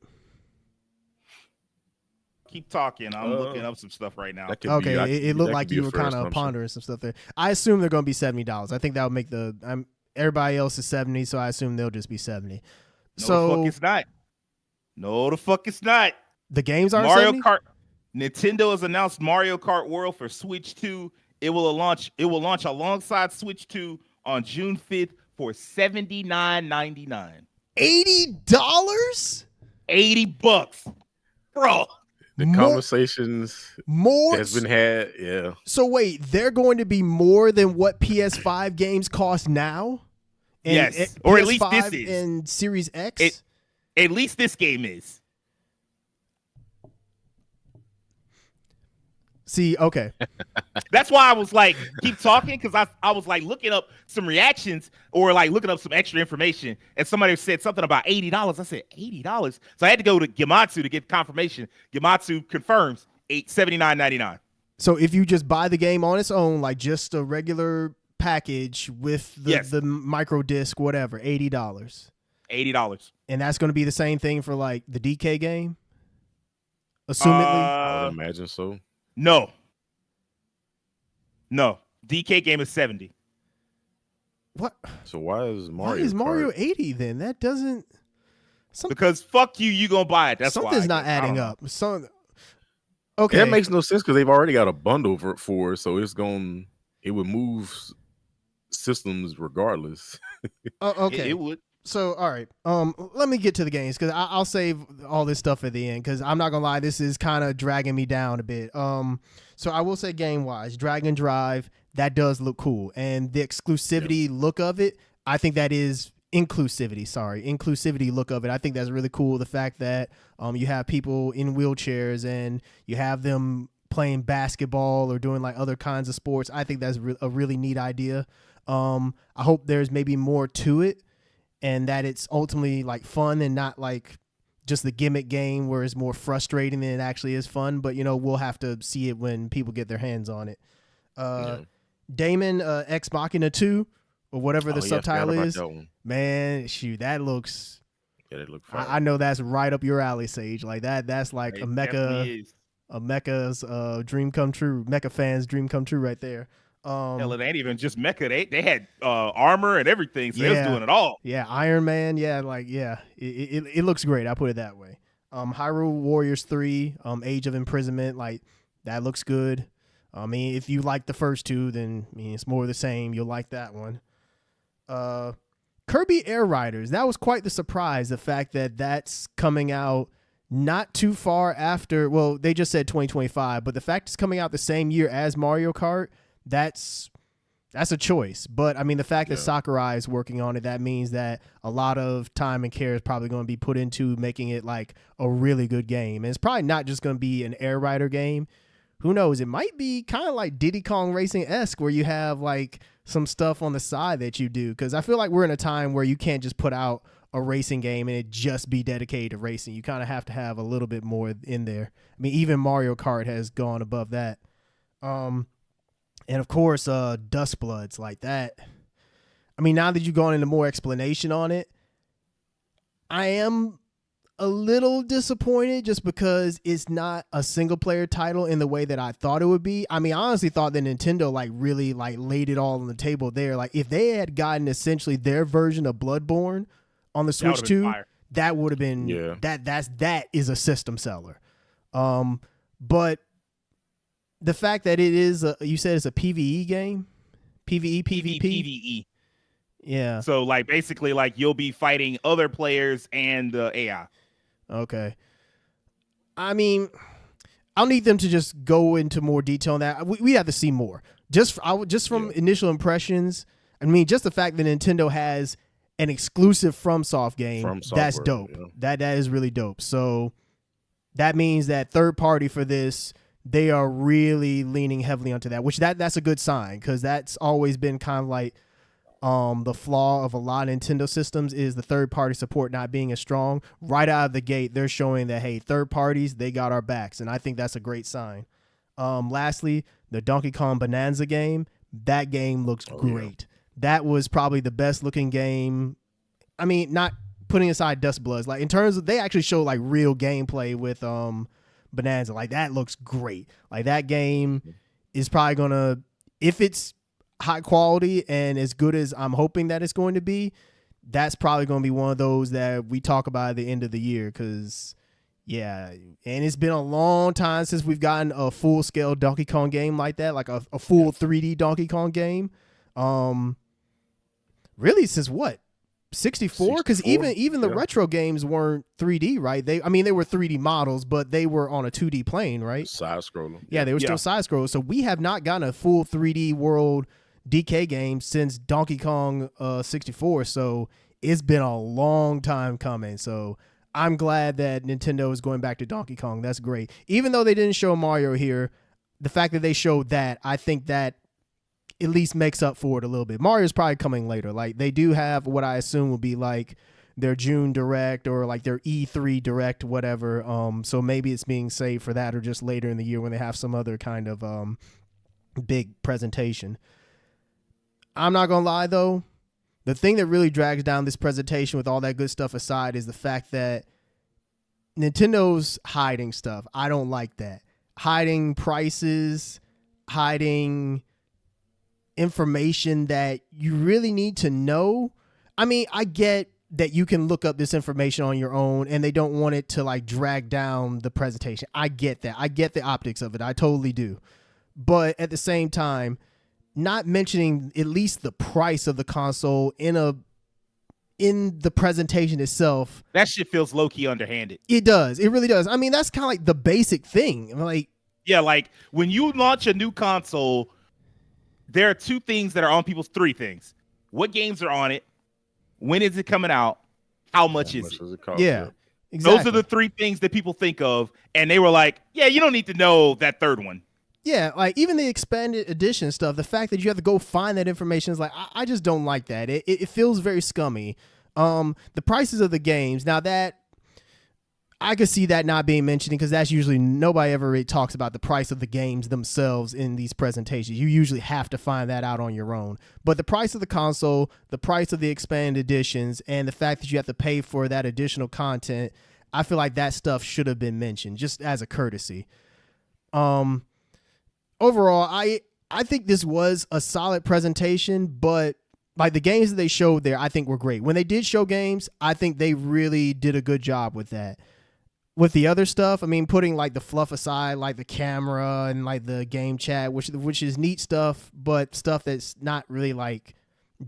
Keep talking. I'm looking up some stuff right now. Okay, it looked like you were kind of pondering some stuff there. I assume they're going to be $70. I think that would make everybody else is 70, so I assume they'll just be 70. No, the fuck it's not. No, the fuck it's not. The games aren't Mario 70? Kart. Nintendo has announced Mario Kart World for Switch 2. It will launch alongside Switch 2 on June 5th for $79.99. $80? $80, bro. The conversations has been had, yeah. So wait, they're going to be more than what PS5 games cost now? Yes, or at least this is. And Series X? At least this game is. See, okay. That's why I was like, keep talking, because I was like looking up some reactions or like looking up some extra information, and somebody said something about $80. I said, $80? So I had to go to Gematsu to get confirmation. Gematsu confirms $79.99. So if you just buy the game on its own, like just a regular package with the micro disc, whatever, $80. $80. And that's going to be the same thing for like the DK game? Assumedly? I would imagine so. No. DK game is 70. What? So why is Mario 80 then? That doesn't. Because fuck you gonna buy it. That's something's why. Not adding up. Okay. That makes no sense because they've already got a bundle for it, so it would move systems regardless. Okay. It would. So, all right. Let me get to the games, because I'll save all this stuff at the end, because I'm not gonna lie, this is kind of dragging me down a bit. So I will say, game wise, Dragon Drive, that does look cool, and the exclusivity look of it, I think that is inclusivity look of it. I think that's really cool. The fact that you have people in wheelchairs and you have them playing basketball or doing like other kinds of sports. I think that's a really neat idea. I hope there's maybe more to it and that it's ultimately like fun and not like just the gimmick game where it's more frustrating than it actually is fun. But, we'll have to see it when people get their hands on it. Damon, Ex Machina 2 or whatever the subtitle is. Man, shoot, that looks... Yeah, they look fun. I know that's right up your alley, Sage. Like that's like a Mecha's dream come true. Mecha fans' dream come true right there. Hell, it ain't even just Mecha. They had armor and everything, so they was doing it all. Yeah, Iron Man. Yeah, it looks great. I put it that way. Hyrule Warriors 3, Age of Imprisonment, like that looks good. I mean, if you like the first two, then it's more of the same. You'll like that one. Kirby Air Riders, that was quite the surprise, the fact that that's coming out not too far after, well, they just said 2025, but the fact it's coming out the same year as Mario Kart, that's a choice. But, I mean, the fact that Sakurai is working on it, that means that a lot of time and care is probably going to be put into making it like a really good game. And it's probably not just going to be an Air Rider game. Who knows? It might be kind of like Diddy Kong Racing-esque where you have like some stuff on the side that you do. Because I feel like we're in a time where you can't just put out a racing game and it just be dedicated to racing. You kind of have to have a little bit more in there. I mean, even Mario Kart has gone above that. And of course, Dust Bloods like that. I mean, now that you've gone into more explanation on it, I am a little disappointed just because it's not a single player title in the way that I thought it would be. I mean, I honestly thought that Nintendo like really like laid it all on the table there. Like if they had gotten essentially their version of Bloodborne on the Switch 2, that would have been that is a system seller. But the fact that it is you said it's a PvE game, PvE. Yeah. So like basically like you'll be fighting other players and the AI. Okay. I mean, I'll need them to just go into more detail on that. We have to see more. Just from initial impressions, I mean, just the fact that Nintendo has an exclusive FromSoft game, that's dope. Yeah. That is really dope. So that means that third party for this, they are really leaning heavily onto that, which that's a good sign because that's always been kind of like the flaw of a lot of Nintendo systems is the third-party support not being as strong. Right out of the gate, they're showing that, hey, third parties, they got our backs, and I think that's a great sign. Lastly, the Donkey Kong Bonanza game, that game looks great. Yeah. That was probably the best-looking game. I mean, not putting aside Dust Bloods. Like, in terms of, they actually show, like, real gameplay with Bonanza. Like, that looks great. Like, that game is probably going to, if it's high quality and as good as I'm hoping that it's going to be, that's probably going to be one of those that we talk about at the end of the year because, and it's been a long time since we've gotten a full-scale Donkey Kong game like that, like a full 3D Donkey Kong game. Really, since what? 64? Because even the retro games weren't 3D, right? They were 3D models, but they were on a 2D plane, right? Side-scroller. Yeah, they were still side-scrollers. So we have not gotten a full 3D world DK game since Donkey Kong 64. So it's been a long time coming. So I'm glad that Nintendo is going back to Donkey Kong. That's great. Even though they didn't show Mario here, the fact that they showed that, I think that at least makes up for it a little bit. Mario's probably coming later. Like they do have what I assume will be like their June Direct or like their E3 Direct, whatever. So maybe it's being saved for that or just later in the year when they have some other kind of big presentation. I'm not going to lie, though. The thing that really drags down this presentation with all that good stuff aside is the fact that Nintendo's hiding stuff. I don't like that. Hiding prices, hiding information that you really need to know. I mean, I get that you can look up this information on your own and they don't want it to like drag down the presentation. I get that. I get the optics of it. I totally do. But at the same time, not mentioning at least the price of the console in the presentation itself. That shit feels low-key underhanded. It does. It really does. I mean, that's kind of like the basic thing. Like, yeah, like when you launch a new console, there are three things. What games are on it? When is it coming out? How much is it? Yeah, exactly. Those are the three things that people think of. And they were like, yeah, you don't need to know that third one. Yeah, like even the expanded edition stuff, the fact that you have to go find that information is like, I just don't like that. It feels very scummy. The prices of the games, now that I could see that not being mentioned because that's usually nobody ever really talks about the price of the games themselves in these presentations. You usually have to find that out on your own. But the price of the console, the price of the expanded editions, and the fact that you have to pay for that additional content, I feel like that stuff should have been mentioned just as a courtesy. Overall, I think this was a solid presentation, but like the games that they showed there, I think were great. When they did show games, I think they really did a good job with that. With the other stuff, I mean, putting like the fluff aside, like the camera and like the game chat, which is neat stuff, but stuff that's not really like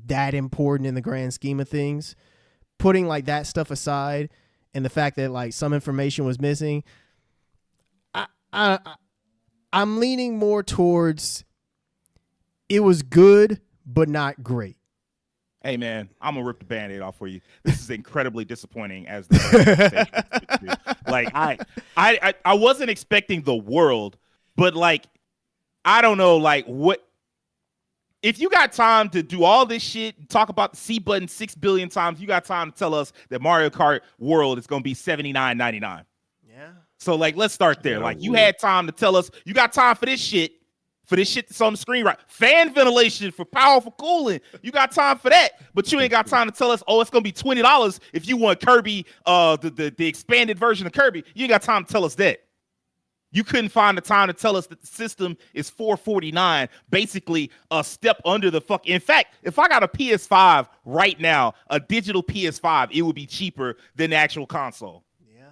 that important in the grand scheme of things. Putting like that stuff aside and the fact that like some information was missing, I'm leaning more towards it was good, but not great. Hey man, I'm gonna rip the Band-Aid off for you. This is incredibly disappointing as the like I wasn't expecting the world, but like I don't know, like what if you got time to do all this shit, talk about the C button 6 billion times, you got time to tell us that Mario Kart World is gonna be $79.99. Yeah. So like let's start there. Like you had time to tell us you got time for this shit that's on the screen, right? Fan ventilation for powerful cooling. You got time for that, but you ain't got time to tell us, oh, it's gonna be $20 if you want Kirby, the expanded version of Kirby. You ain't got time to tell us that. You couldn't find the time to tell us that the system is $449, basically a step under the fuck. In fact, if I got a PS5 right now, a digital PS5, it would be cheaper than the actual console. Yeah.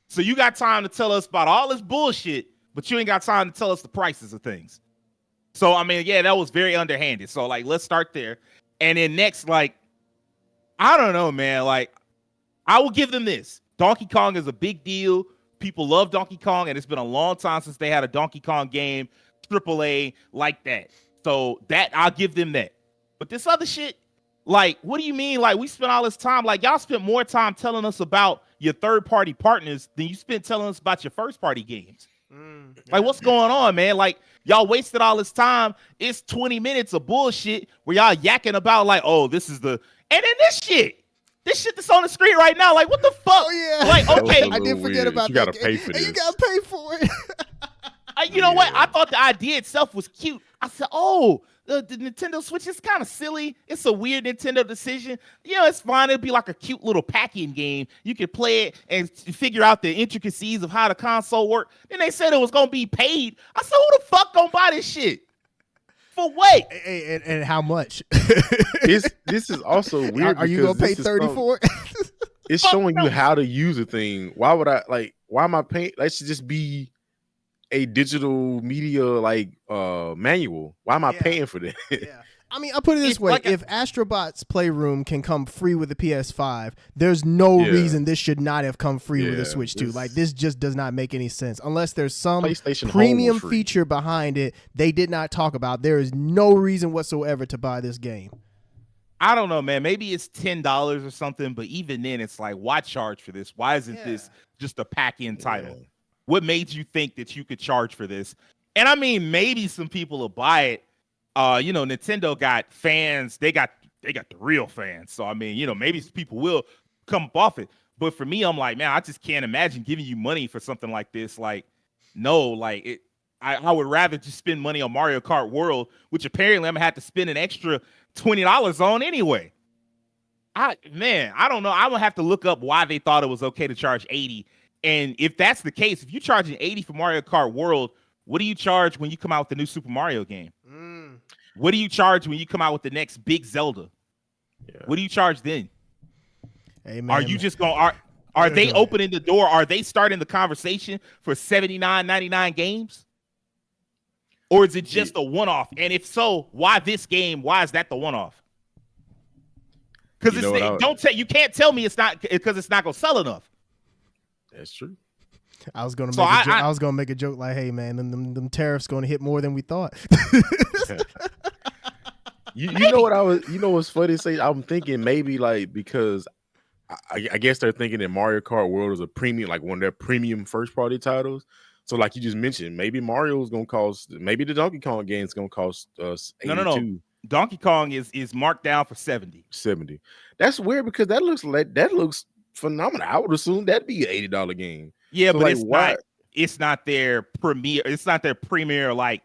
So you got time to tell us about all this bullshit, but you ain't got time to tell us the prices of things. So, I mean, yeah, that was very underhanded. So, like, let's start there. And then next, like, I don't know, man. Like, I will give them this. Donkey Kong is a big deal. People love Donkey Kong, and it's been a long time since they had a Donkey Kong game, AAA, like that. So, that, I'll give them that. But this other shit, like, what do you mean? Like, we spent all this time. Like, y'all spent more time telling us about your third-party partners than you spent telling us about your first-party games. Like, what's going on, man? Like, y'all wasted all this time. It's 20 minutes of bullshit where y'all yakking about like, oh, this is the, and then this shit that's on the screen right now. Like, what the fuck? Oh yeah. Like, okay, I did forget about you that. Gotta pay for this. You gotta pay for it. You know what? I thought the idea itself was cute. I said, oh, the Nintendo Switch is kind of silly. It's a weird Nintendo decision. You know, it's fine. It'll be like a cute little packing game. You could play it and figure out the intricacies of how the console works. Then they said it was going to be paid. I said, who the fuck gonna buy this shit? For what? And how much? This is also weird. Are you going to pay 30 for it? It's showing you how to use a thing. Why would I, like, why am I paying? That should just be a digital media like manual. Why am I paying for that? Yeah. I mean, I'll put it this way. Like if Astrobot's Playroom can come free with the PS5, there's no reason this should not have come free with the Switch 2. Like, this just does not make any sense. Unless there's some premium feature behind it they did not talk about. There is no reason whatsoever to buy this game. I don't know, man. Maybe it's $10 or something, but even then, it's like, why charge for this? Why isn't this just a pack-in title? Yeah. What made you think that you could charge for this? And I mean, maybe some people will buy it. You know, Nintendo got fans. They got the real fans. So I mean, you know, maybe people will come up off it. But for me, I'm like, man, I just can't imagine giving you money for something like this. Like, no, like it. I would rather just spend money on Mario Kart World, which apparently I'm gonna have to spend an extra $20 on anyway. I don't know. I'm gonna have to look up why they thought it was okay to charge $80. And if that's the case, if you're charging $80 for Mario Kart World, what do you charge when you come out with the new Super Mario game? What do you charge when you come out with the next big Zelda? Yeah. What do you charge then? Hey, man, are you just going? Are they opening the door? Are they starting the conversation for $79.99 games? Or is it just a one-off? And if so, why this game? Why is that the one-off? Because you can't tell me it's not because it's not gonna sell enough. That's true. I was gonna make a joke like, "Hey man, them tariffs gonna hit more than we thought." you know what you know what's funny to say? I'm thinking maybe like because I guess they're thinking that Mario Kart World is a premium, like one of their premium first party titles. So like you just mentioned, maybe Mario's gonna cost, maybe the Donkey Kong game is gonna cost us 82. No. Donkey Kong is marked down for 70. 70. That's weird because that looks phenomenal. I would assume that'd be an $80 game. Yeah, so but like, it's not their premiere. It's not their premier like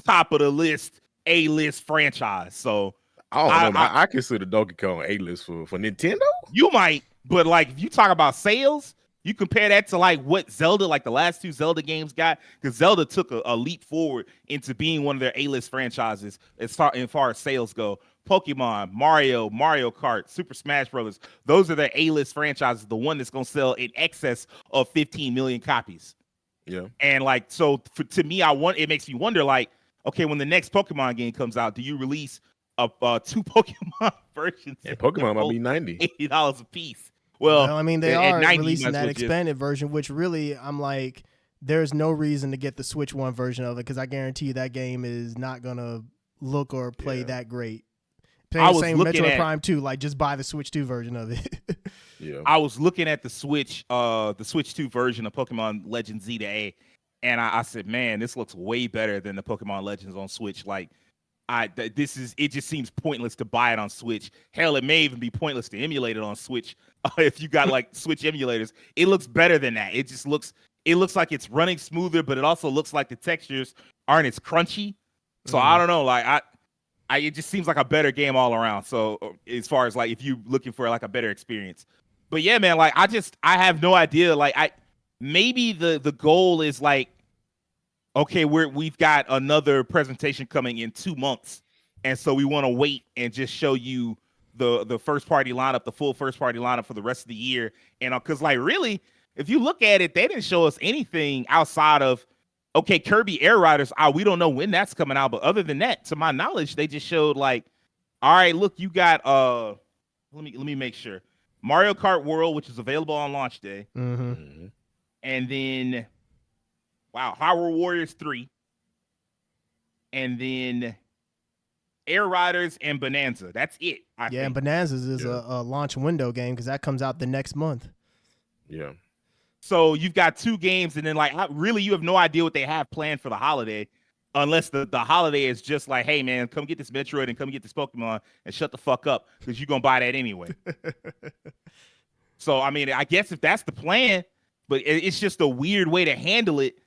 top of the list A-list franchise. So I consider Donkey Kong A-list for Nintendo. You might, but like if you talk about sales, you compare that to like what Zelda, like the last 2 Zelda games got, because Zelda took a leap forward into being one of their A-list franchises as far as sales go. Pokemon, Mario Kart, Super Smash Brothers, those are their A-list franchises, the one that's going to sell in excess of 15 million copies. Yeah. And like, so to me, it makes me wonder, like, okay, when the next Pokemon game comes out, do you release 2 Pokemon versions? Yeah, Pokemon might be $80 a piece. Well, I mean, they are releasing that expanded version, which really, I'm like, there's no reason to get the Switch 1 version of it because I guarantee you that game is not going to look or play that great. Playing the same Metroid Prime 2, like just buy the Switch 2 version of it. Yeah. I was looking at the Switch 2 version of Pokemon Legends Z to A, and I said, man, this looks way better than the Pokemon Legends on Switch. Like, it just seems pointless to buy it on Switch. Hell, it may even be pointless to emulate it on Switch if you got like Switch emulators. It looks better than that. It looks like it's running smoother, but it also looks like the textures aren't as crunchy. So I don't know, like it just seems like a better game all around. So as far as like if you're looking for like a better experience, but yeah, man, like I have no idea. Like maybe the goal is like, okay, we've got another presentation coming in 2 months, and so we want to wait and just show you the first party lineup, the full first party lineup for the rest of the year. And because like really, if you look at it, they didn't show us anything outside of, okay, Kirby Air Riders. We don't know when that's coming out, but other than that, to my knowledge, they just showed like, all right, look, you got let me make sure, Mario Kart World, which is available on launch day, and then Hyrule Warriors 3, and then Air Riders and Bonanza. That's it. I think. And Bonanza is a launch window game because that comes out the next month. Yeah. So you've got 2 games, and then like really you have no idea what they have planned for the holiday, unless the holiday is just like, hey man, come get this Metroid and come get this Pokemon and shut the fuck up because you're gonna buy that anyway. So I mean, I guess if that's the plan, but it's just a weird way to handle it.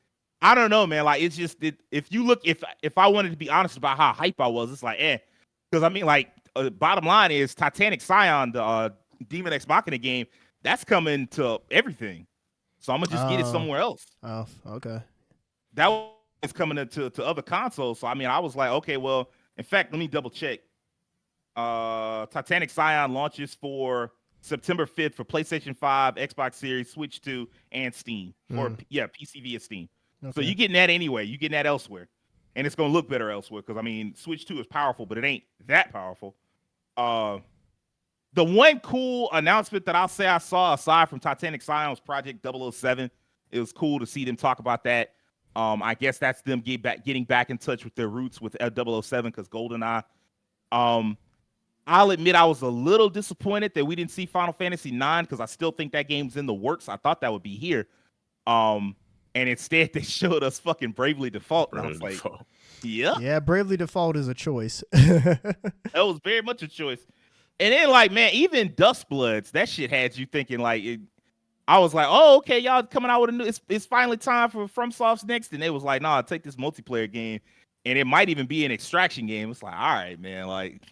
I don't know, man. Like it's just if you look, if I wanted to be honest about how hype I was, it's like because I mean, like bottom line is Titanic Scion, the Demon X Machina game, that's coming to everything. So I'm gonna just get it somewhere else. Oh, okay. That is coming to other consoles. So I mean, I was like, okay, well, in fact, let me double check. Titanic Scion launches for September 5th for PlayStation 5, Xbox Series, Switch 2, and Steam. Or PC via Steam. Okay. So you're getting that anyway. You're getting that elsewhere. And it's gonna look better elsewhere because I mean, Switch 2 is powerful, but it ain't that powerful. The one cool announcement that I'll say I saw aside from Titanic Scion was Project 007. It was cool to see them talk about that. I guess that's them getting back in touch with their roots with 007 because GoldenEye. I'll admit I was a little disappointed that we didn't see Final Fantasy 9 because I still think that game's in the works. I thought that would be here. And instead they showed us fucking Bravely Default. And I was like, yeah, Bravely Default is a choice. That was very much a choice. And then, like, man, even Dustbloods, that shit had you thinking, like, I was like, oh, okay, y'all coming out with a new, it's finally time for FromSoft's next. And it was like, nah, take this multiplayer game. And it might even be an extraction game. It's like, all right, man, like,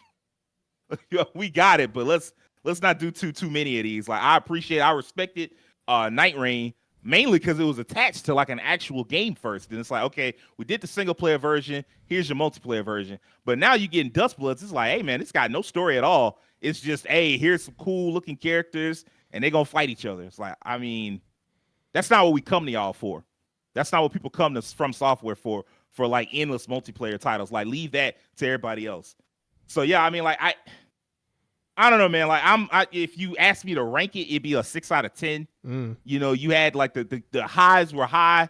we got it, but let's not do too many of these. Like, I respected Night Rain, mainly because it was attached to, like, an actual game first. And it's like, okay, we did the single-player version. Here's your multiplayer version. But now you're getting Dustbloods. It's like, hey, man, it's got no story at all. It's just, hey, here's some cool looking characters and they're going to fight each other. It's like, I mean, that's not what we come to y'all for. That's not what people come to From Software for like endless multiplayer titles. Like, leave that to everybody else. So yeah, I mean, like, I don't know, man. Like if you ask me to rank it, it'd be a 6 out of 10. You know, you had like the highs were high,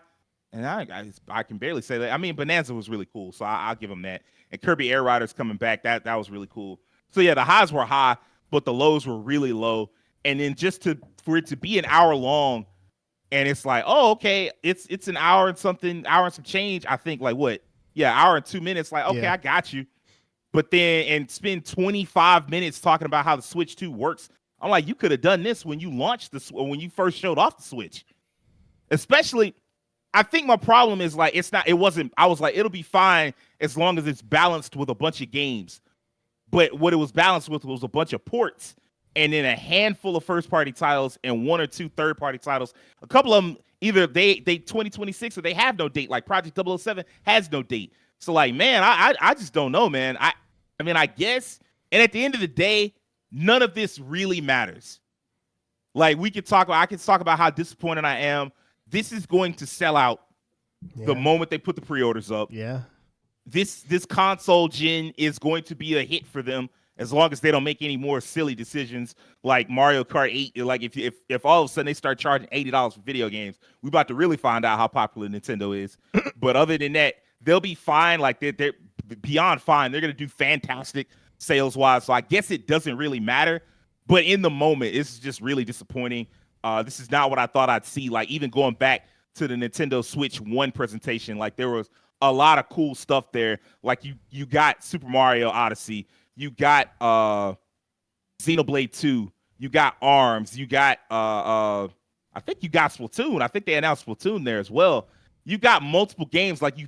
and I can barely say that. I mean, Bonanza was really cool, so I'll give them that. And Kirby Air Riders coming back, that was really cool. So yeah, the highs were high, but the lows were really low. And then for it to be an hour long, and it's like, oh, okay, it's an hour and some change. I think like what? Yeah, hour and 2 minutes. Like, okay, I got you. But then and spend 25 minutes talking about how the Switch 2 works. I'm like, you could have done this when you launched when you first showed off the Switch. Especially, I think my problem is like I was like, it'll be fine as long as it's balanced with a bunch of games. But what it was balanced with was a bunch of ports and then a handful of first-party titles and 1 or 2 third-party titles. A couple of them, either they 2026 or they have no date. Like Project 007 has no date. So like, man, I just don't know, man. I mean, I guess. And at the end of the day, none of this really matters. Like I can talk about how disappointed I am. This is going to sell out the moment they put the pre-orders up. Yeah. This console gen is going to be a hit for them as long as they don't make any more silly decisions like Mario Kart 8. Like if all of a sudden they start charging $80 for video games, we're about to really find out how popular Nintendo is. But other than that, they'll be fine. Like they're beyond fine. They're going to do fantastic sales-wise. So I guess it doesn't really matter. But in the moment, it's just really disappointing. This is not what I thought I'd see. Like even going back to the Nintendo Switch 1 presentation, like there was a lot of cool stuff there. Like you got Super Mario Odyssey, you got Xenoblade 2, you got ARMS, you got I think you got Splatoon. I think they announced Splatoon there as well. You got multiple games. Like you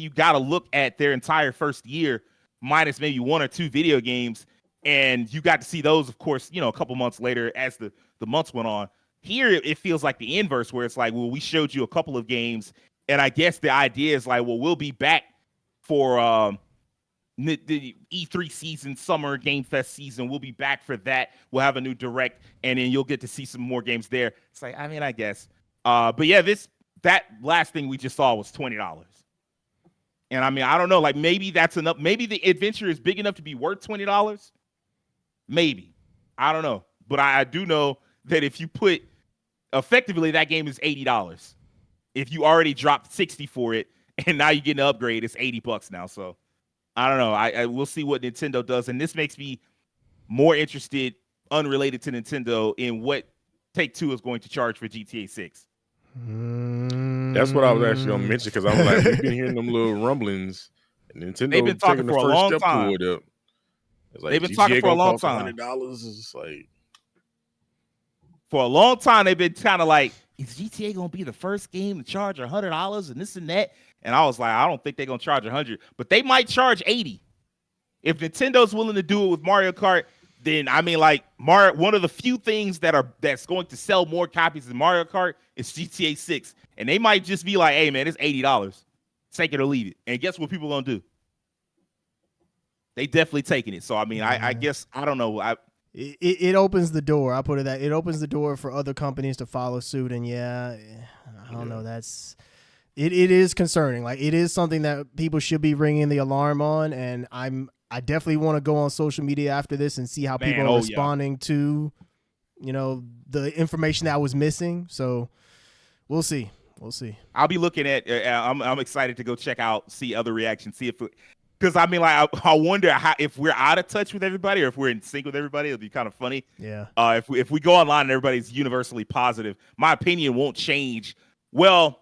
got to look at their entire first year minus maybe 1 or 2 video games. And you got to see those, of course, a couple months later as the months went on. Here, it feels like the inverse, where it's like, well, we showed you a couple of games, and I guess the idea is like, well, we'll be back for the E3 season, Summer Game Fest season. We'll be back for that. We'll have a new direct, and then you'll get to see some more games there. It's like, I mean, I guess. But yeah, that last thing we just saw was $20. And I mean, I don't know, like maybe that's enough. Maybe the adventure is big enough to be worth $20. Maybe. I don't know. But I do know that if you put effectively that game is $80. If you already dropped $60 for it and now you get an upgrade, it's $80 now. So I don't know. I will see what Nintendo does. And this makes me more interested, unrelated to Nintendo, in what Take-Two is going to charge for GTA 6. That's what I was actually going to mention, because I was like, we've been hearing them little rumblings. And Nintendo they've been talking for a long time. Like, they've been talking for a long time. $100 is like, for a long time, they've been kind of like, is GTA going to be the first game to charge $100 and this and that? And I was like, I don't think they're going to charge $100, but they might charge $80. If Nintendo's willing to do it with Mario Kart, then I mean, like one of the few things that's going to sell more copies than Mario Kart is GTA 6. And they might just be like, hey man, it's $80. Take it or leave it. And guess what people are going to do? They definitely taking it. So, I mean, I guess, I don't know. It opens the door. I'll put it that. It opens the door for other companies to follow suit. And I don't know. It is concerning. Like, it is something that people should be ringing the alarm on. And I definitely want to go on social media after this and see how people are responding to, the information that was missing. So we'll see. I'll be looking at, I'm excited to go check out, see other reactions, see if, because I mean, like, I wonder if we're out of touch with everybody or if we're in sync with everybody. It'll be kind of funny. Yeah. If we go online and everybody's universally positive, my opinion won't change. Well,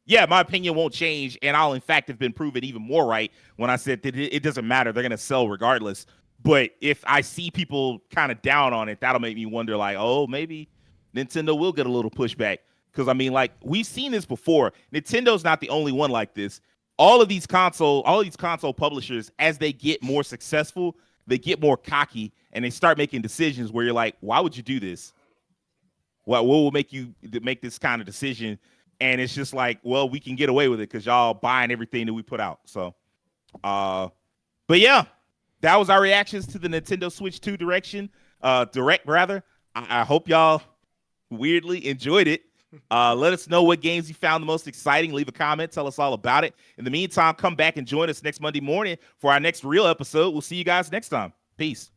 yeah, my opinion won't change, and I'll in fact have been proven even more right when I said that it doesn't matter. They're going to sell regardless. But if I see people kind of down on it, that'll make me wonder, like, oh, maybe Nintendo will get a little pushback. Because, I mean, like, we've seen this before. Nintendo's not the only one like this. All of these console publishers, as they get more successful, they get more cocky, and they start making decisions where you're like, why would you do this? What will make you make this kind of decision? And it's just like, well, we can get away with it because y'all buying everything that we put out. So, but yeah, that was our reactions to the Nintendo Switch 2 direct. I hope y'all weirdly enjoyed it. Let us know what games you found the most exciting. Leave a comment. Tell us all about it. In the meantime, come back and join us next Monday morning for our next real episode. We'll see you guys next time. Peace.